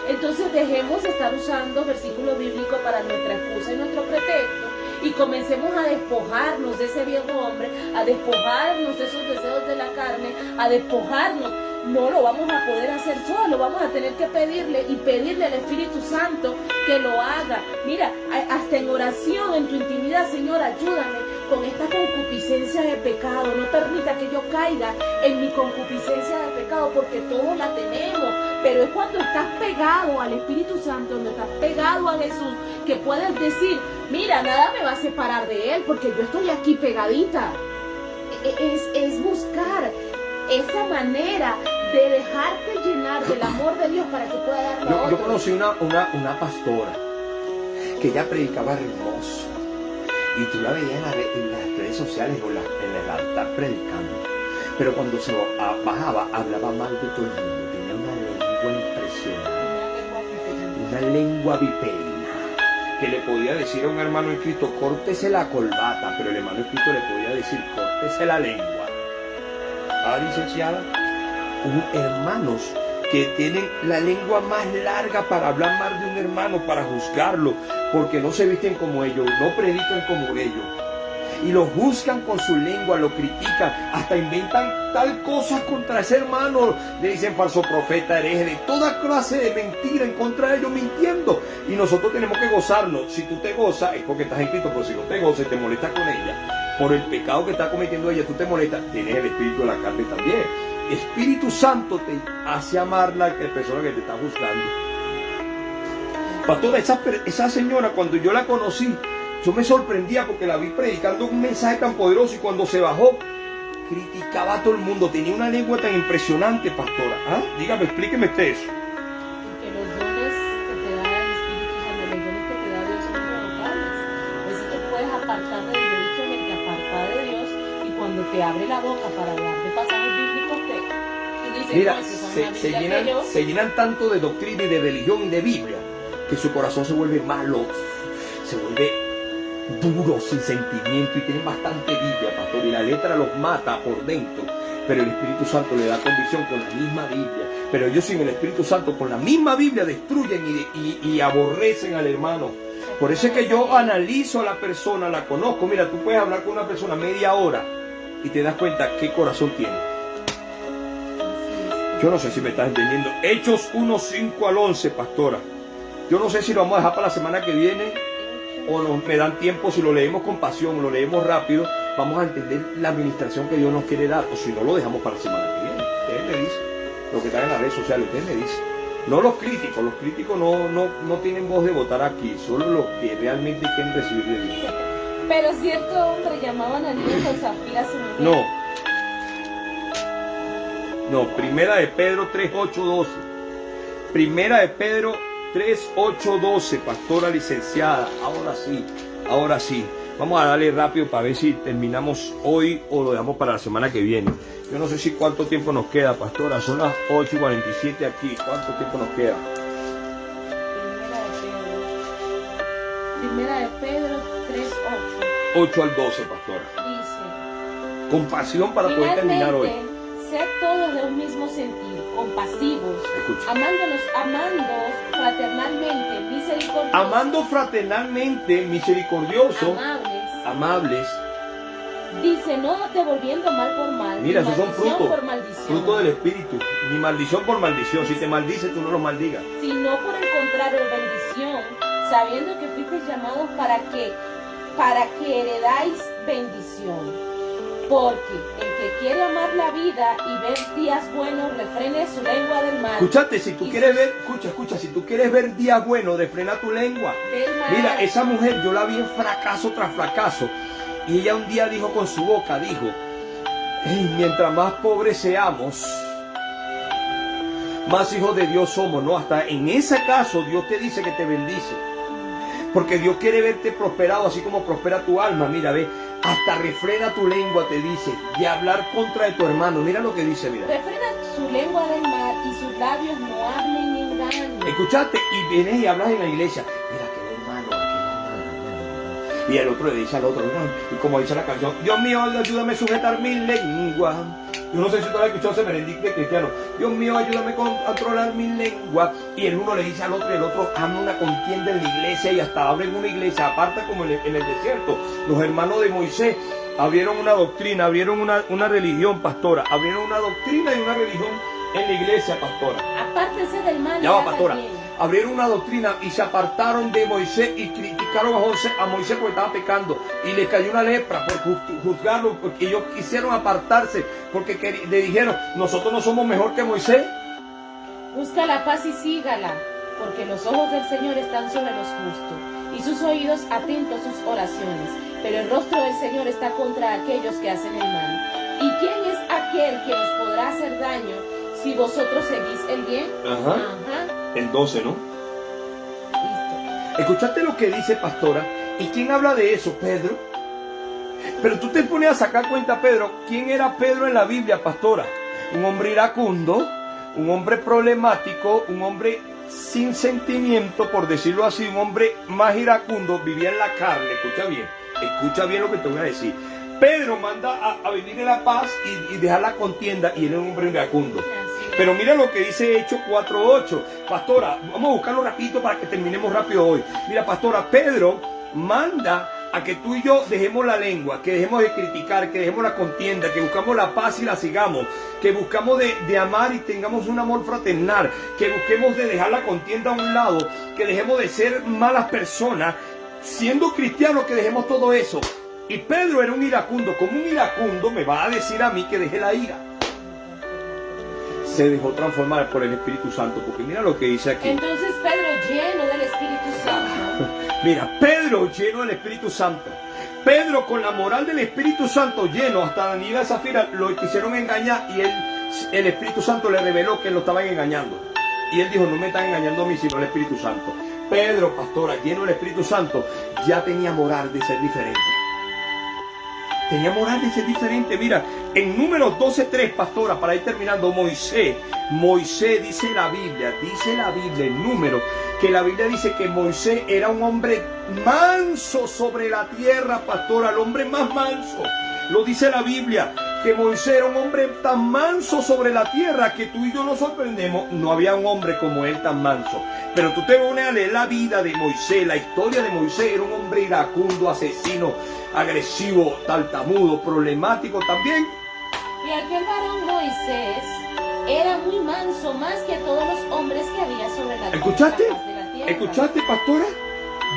Entonces dejemos de estar usando versículos bíblicos para nuestra excusa y nuestro pretexto y comencemos a despojarnos de ese viejo hombre, a despojarnos de esos deseos de la carne, a despojarnos. No lo vamos a poder hacer solo, vamos a tener que pedirle al Espíritu Santo que lo haga. Mira, hasta en oración, en tu intimidad, Señor, ayúdame con esta concupiscencia de pecado. No permita que yo caiga en mi concupiscencia de pecado, porque todos la tenemos. Pero es cuando estás pegado al Espíritu Santo, cuando estás pegado a Jesús, que puedes decir, mira, nada me va a separar de Él, porque yo estoy aquí pegadita. Es buscar esa manera de dejarte llenar del amor de Dios para que pueda darlo a otro. Yo conocí una pastora que ella predicaba hermoso y tú la veías en las redes sociales o en el altar predicando, pero cuando se bajaba hablaba mal de todo el mundo, tenía una lengua impresionante, una lengua viperina, que le podía decir a un hermano en Cristo, córtese la corbata, pero el hermano en Cristo le podía decir, córtese la lengua. ¿Ah, licenciada? Hermanos que tienen la lengua más larga para hablar mal de un hermano, para juzgarlo, porque no se visten como ellos, no predican como ellos, y lo juzgan con su lengua, lo critican, hasta inventan tal cosas contra ese hermano, le dicen falso profeta, hereje, de toda clase de mentira en contra de ellos, mintiendo. Y nosotros tenemos que gozarnos. Si tú te gozas es porque estás en Cristo, pero si no te gozas y te molestas con ella por el pecado que está cometiendo ella, tú te molestas, tienes el espíritu de la carne también. Espíritu Santo te hace amar la persona que te está juzgando. Pastor, esa señora, cuando yo la conocí, yo me sorprendía porque la vi predicando un mensaje tan poderoso, y cuando se bajó criticaba a todo el mundo. Tenía una lengua tan impresionante, pastora. ¿Ah? Dígame, explíqueme usted eso. Que los dones que te da el Espíritu Santo, los dones que te da Dios son irrevocables. Así que puedes apartarte de Dios, dicho que te aparta de Dios, y cuando te abre la boca para hablar de pasajes bíblicos, tú dices, mira, no, se llenan tanto de doctrina y de religión y de Biblia que su corazón se vuelve malo, se vuelve duro, sin sentimiento, y tienen bastante Biblia, pastor, y la letra los mata por dentro, pero el Espíritu Santo le da convicción con la misma Biblia. Pero ellos sin el Espíritu Santo, con la misma Biblia, destruyen y aborrecen al hermano, Por eso es que yo analizo a la persona, la conozco. Mira, tú puedes hablar con una persona media hora y te das cuenta qué corazón tiene. Yo no sé si me estás entendiendo. Hechos 1, 5 al 11, pastora. Yo no sé si lo vamos a dejar para la semana que viene o me dan tiempo. Si lo leemos con pasión, lo leemos rápido, vamos a entender la administración que Dios nos quiere dar. O si no, lo dejamos para la semana que viene. Ustedes me dicen. Lo que están en las redes sociales, ustedes me dicen. No los críticos no tienen voz de votar aquí, solo los que realmente quieren recibir de Dios. Pero cierto hombre llamado Ananías con Zafira su mujer. No, Primera de Pedro 3, 8, 12. Primera de Pedro 3, 8, 12, pastora licenciada. Ahora sí. Vamos a darle rápido para ver si terminamos hoy o lo dejamos para la semana que viene. Yo no sé si cuánto tiempo nos queda, pastora. Son las 8:47 aquí. ¿Cuánto tiempo nos queda? Primera de Pedro 3, 8. 8 al 12, pastora. Dice: Con pasión para poder terminar hoy. Sed todos de un mismo sentir, compasivos, amando fraternalmente, misericordiosos. Amando fraternalmente, misericordioso, amables. Dice, no devolviendo mal por mal. Mira, esos son fruto del Espíritu. Ni maldición por maldición. Si te maldice, tú no lo maldigas. Sino por el contrario, bendición, sabiendo que fuisteis llamados para que heredáis bendición. Porque el que quiere amar la vida y ver días buenos, refrene su lengua del mal. Escúchate, si tú quieres ver, escucha, si tú quieres ver días buenos, refrena tu lengua. Mira, esa mujer, yo la vi en fracaso tras fracaso. Y ella un día dijo con su boca, hey, mientras más pobres seamos, más hijos de Dios somos, ¿no? Hasta en ese caso Dios te dice que te bendice. Porque Dios quiere verte prosperado así como prospera tu alma. Mira, ve, hasta refrena tu lengua, te dice, de hablar contra de tu hermano. Mira lo que dice, mira. Refrena su lengua del mal y sus labios no hablen ni engañen. Escuchaste y vienes y hablas en la iglesia. Mira, que hermano, y el otro le dice al otro, y como dice la canción, Dios mío, ayúdame a sujetar mi lengua. Yo no sé si tú has escuchado ese merendique cristiano. Dios mío, ayúdame a controlar mi lengua. Y el uno le dice al otro, y el otro arma una contienda en la iglesia y hasta abren una iglesia aparte como en el desierto. Los hermanos de Moisés abrieron una doctrina, abrieron una religión, pastora. Abrieron una doctrina y una religión en la iglesia, pastora. Apártese del mal. Ya va, pastora. Abrieron una doctrina y se apartaron de Moisés y criticaron a Moisés porque estaba pecando y le cayó una lepra por juzgarlo, porque ellos quisieron apartarse porque le dijeron, nosotros no somos mejor que Moisés. Busca la paz y sígala, porque los ojos del Señor están sobre los justos y sus oídos atentos a sus oraciones, pero el rostro del Señor está contra aquellos que hacen el mal. ¿Y quién es aquel que os podrá hacer daño si vosotros seguís el bien? Ajá. El 12, ¿no? Listo. ¿Escuchaste lo que dice, pastora? ¿Y quién habla de eso? Pedro. Pero tú te pones a sacar cuenta, Pedro. ¿Quién era Pedro en la Biblia, pastora? Un hombre iracundo, un hombre problemático, un hombre sin sentimiento, por decirlo así, un hombre más iracundo, vivía en la carne. Escucha bien lo que te voy a decir. Pedro manda a vivir en la paz y dejar la contienda, y él es un hombre iracundo. Pero mira lo que dice Hechos 4:8. Pastora, vamos a buscarlo rapidito para que terminemos rápido hoy. Mira, pastora, Pedro manda a que tú y yo dejemos la lengua, que dejemos de criticar, que dejemos la contienda, que buscamos la paz y la sigamos, que buscamos de amar y tengamos un amor fraternal, que busquemos de dejar la contienda a un lado, que dejemos de ser malas personas, siendo cristianos, que dejemos todo eso. Y Pedro era un iracundo. Como un iracundo me va a decir a mí que deje la ira. Se dejó transformar por el Espíritu Santo, porque mira lo que dice aquí. Entonces Pedro, lleno del Espíritu Santo. Mira, Pedro lleno del Espíritu Santo. Pedro con la moral del Espíritu Santo lleno, hasta Ananías y Zafira lo quisieron engañar y el Espíritu Santo le reveló que lo estaban engañando. Y él dijo, no me están engañando a mí, sino al Espíritu Santo. Pedro, pastora, lleno del Espíritu Santo, ya tenía moral de ser diferente. Tenía moral de ser diferente. Mira, en Números 12:3, pastora, para ir terminando, Moisés, dice la Biblia en Números, que la Biblia dice que Moisés era un hombre manso sobre la tierra, pastora, el hombre más manso. Lo dice la Biblia. que Moisés era un hombre tan manso sobre la tierra que tú y yo nos sorprendemos. No había un hombre como él tan manso. Pero tú te pones a leer la vida de Moisés, la historia de Moisés. Era un hombre iracundo, asesino, agresivo, tartamudo, problemático también. Y aquel varón Moisés era muy manso, más que todos los hombres que había sobre la ¿Escuchaste? tierra. ¿Escuchaste, pastora?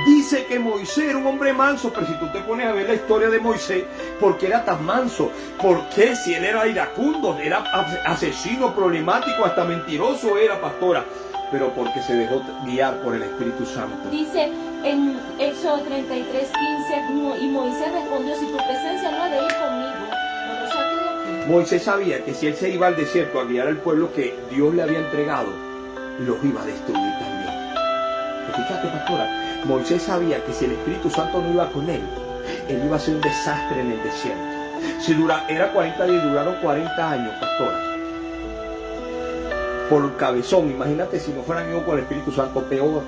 Dice que Moisés era un hombre manso, pero si tú te pones a ver la historia de Moisés, ¿por qué era tan manso? ¿Por qué? Si él era iracundo, era asesino, problemático, hasta mentiroso era, pastora. Pero porque se dejó guiar por el Espíritu Santo. Dice en Éxodo 33:15, y Moisés respondió: si tu presencia no ha de ir conmigo, no lo saque de aquí. Moisés sabía que si él se iba al desierto a guiar al pueblo que Dios le había entregado, los iba a destruir también. ¿Escuchaste, pastora? Moisés sabía que si el Espíritu Santo no iba con él, él iba a ser un desastre en el desierto. Si era 40 días, duraron 40 años, pastora. Por cabezón, imagínate si no fueran ido con el Espíritu Santo, peor.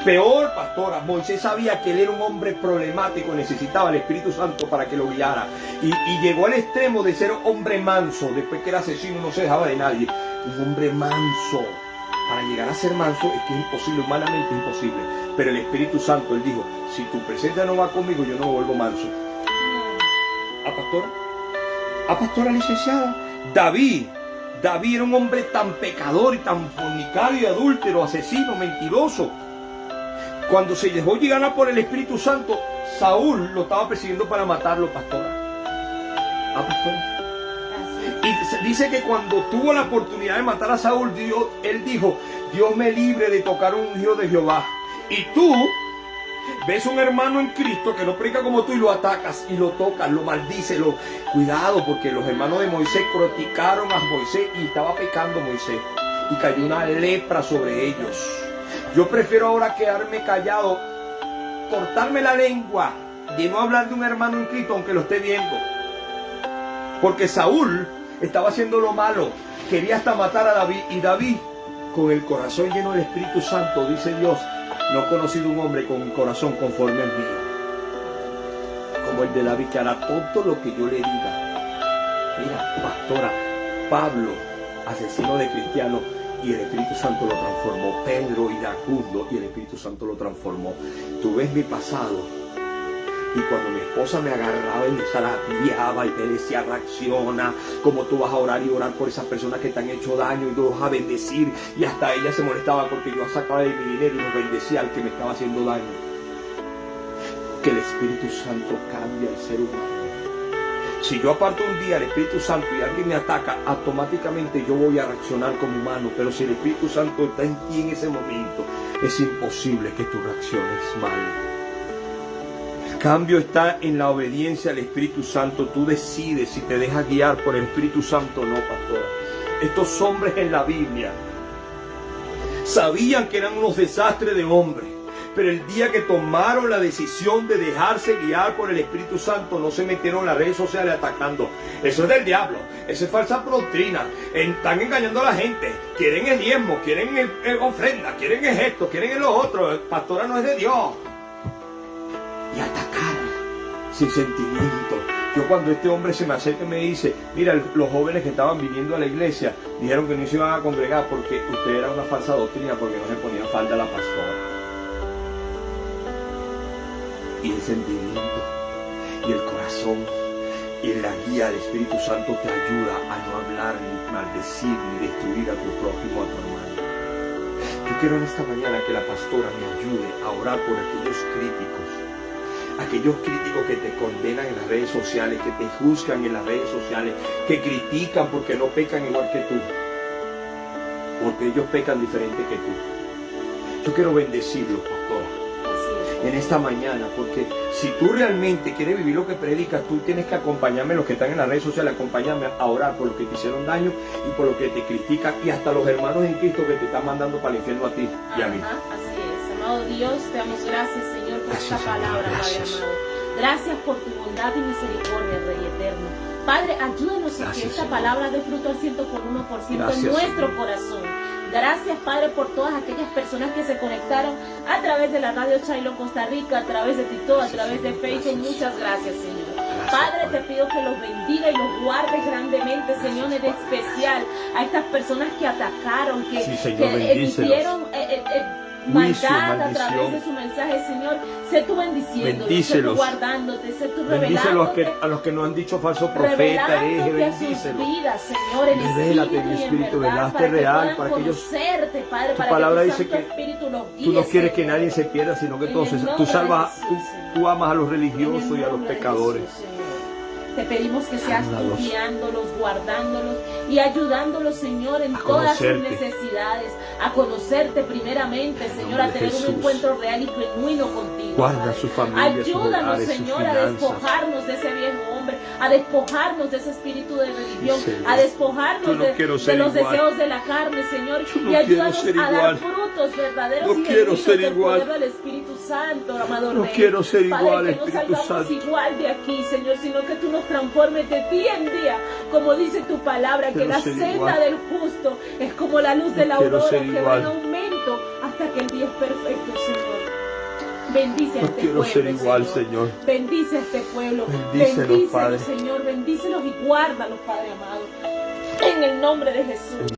Peor, pastora. Moisés sabía que él era un hombre problemático, necesitaba el Espíritu Santo para que lo guiara. Y llegó al extremo de ser hombre manso, después que era asesino, no se dejaba de nadie. Un hombre manso. Para llegar a ser manso es que es imposible, humanamente imposible. Pero el Espíritu Santo, él dijo: si tu presencia no va conmigo, yo no me vuelvo manso. ¿A pastora licenciada? David era un hombre tan pecador y tan fornicario y adúltero, asesino, mentiroso. Cuando se dejó llegar por el Espíritu Santo, Saúl lo estaba persiguiendo para matarlo, pastora. Pastora. Y dice que cuando tuvo la oportunidad de matar a Saúl, él dijo: Dios me libre de tocar un ungido de Jehová. Y tú ves un hermano en Cristo que no predica como tú y lo atacas y lo tocas, lo maldices. Cuidado, porque los hermanos de Moisés criticaron a Moisés y estaba pecando Moisés. Y cayó una lepra sobre ellos. Yo prefiero ahora quedarme callado, cortarme la lengua, de no hablar de un hermano en Cristo aunque lo esté viendo. Porque Saúl estaba haciendo lo malo, quería hasta matar a David, y David, con el corazón lleno del Espíritu Santo, dice Dios: no he conocido un hombre con un corazón conforme al mío, como el de David, que hará todo lo que yo le diga. Mira, pastora, Pablo, asesino de cristianos, y el Espíritu Santo lo transformó. Pedro, iracundo, y el Espíritu Santo lo transformó. Tú ves mi pasado, y cuando mi esposa me agarraba y me zarateaba y me decía: reacciona, como tú vas a orar y orar por esas personas que te han hecho daño y los vas a bendecir. Y hasta ella se molestaba porque yo sacaba de mi dinero y los bendecía al que me estaba haciendo daño. Que el Espíritu Santo cambia al ser humano. Si yo aparto un día el Espíritu Santo y alguien me ataca, automáticamente yo voy a reaccionar como humano. Pero si el Espíritu Santo está en ti en ese momento, es imposible que tú reacciones mal. El cambio está en la obediencia al Espíritu Santo. Tú decides si te dejas guiar por el Espíritu Santo o no, pastora. Estos hombres en la Biblia sabían que eran unos desastres de hombres, pero el día que tomaron la decisión de dejarse guiar por el Espíritu Santo, no se metieron en las redes sociales atacando. Eso es del diablo, eso es falsa doctrina. Están engañando a la gente. Quieren el diezmo, quieren el ofrenda, quieren el esto, quieren el otro. Pastora, no es de Dios. Y atacar sin sentimiento. Yo, cuando este hombre se me acerca y me dice: mira, los jóvenes que estaban viniendo a la iglesia dijeron que no se iban a congregar porque usted era una falsa doctrina, porque no se ponía falda a la pastora. Y el sentimiento y el corazón y la guía del Espíritu Santo te ayuda a no hablar, ni maldecir, ni destruir a tu prójimo, a tu hermano. Yo quiero en esta mañana que la pastora me ayude a orar por aquellos críticos que te condenan en las redes sociales, que te juzgan en las redes sociales, que critican porque no pecan igual que tú, porque ellos pecan diferente que tú. Yo quiero bendecirlos, pastora, en esta mañana, porque si tú realmente quieres vivir lo que predicas, tú tienes que acompañarme, los que están en las redes sociales, acompañarme a orar por los que te hicieron daño y por los que te critican, y hasta los hermanos en Cristo que te están mandando para el infierno a ti y a mí. Así es, amado Dios, te damos gracias, Señor, por esta palabra, gracias. Padre amado. Gracias por tu bondad y misericordia, Rey eterno. Padre, ayúdanos a que esta palabra dé fruto al 101% en nuestro corazón. Gracias, Padre, por todas aquellas personas que se conectaron a través de la radio Shiloh Costa Rica, a través de TikTok, a través de Facebook. Muchas gracias, Señor. Padre, te pido que los bendiga y los guardes grandemente, Señor, en especial a estas personas que atacaron, que, Sí, Señor, que bendícelos. emitieron Juicio, maldad a través maldición. de su mensaje, Señor. Sé tú bendiciéndolos, sé tú Bendícelos. guardándote, sé tú Bendícelos revelándote. a los que nos han dicho falso profeta, hereje, Revelándote a sus bendícelos. vidas, Señor, en Revélate, espíritu mi y en espíritu, verdad, velaste para que real, puedan para que ellos- conocerte, Padre, Tu para palabra que tu dice Santo que Espíritu los guíe, Tú no quieres que Señor. nadie se pierda, sino que En todos el tú nombre salvas, de Jesús, Señor. tú amas a los En el religiosos y a los nombre de pecadores. Jesús, Señor. Te pedimos que seas tú Ayúdalos. guiándolos, guardándolos y ayudándolos, Señor, en A todas sus conocerte. necesidades, a conocerte primeramente, Señor, a nombre de tener Jesús. un encuentro real y genuino contigo. Guarda Padre. su familia, sus Ayúdanos, hogares, sus Señor, a finanzas. despojarnos de ese viejo hombre, a despojarnos de ese espíritu de religión, Sí, Señor. a despojarnos Yo no quiero de ser los igual. deseos de la carne, Señor, Yo no y ayúdanos quiero ser a dar igual. frutos verdaderos No y quiero genuinos ser del igual. poder del Espíritu Santo, amado No Rey. quiero ser Padre, igual, que no Espíritu salgamos Santo. igual de aquí, Señor, sino que tú nos transformes de día en día, como dice tu palabra, que Quiero la ser senda igual. del justo es como la luz de la quiero aurora, ser que igual. va en aumento hasta que el día es perfecto, Señor. Bendice a No este quiero pueblo, ser igual, Señor. Bendice a este pueblo. Bendícelos, Padre. Señor. Bendícelos y guárdalos, Padre amado. En el nombre de Jesús.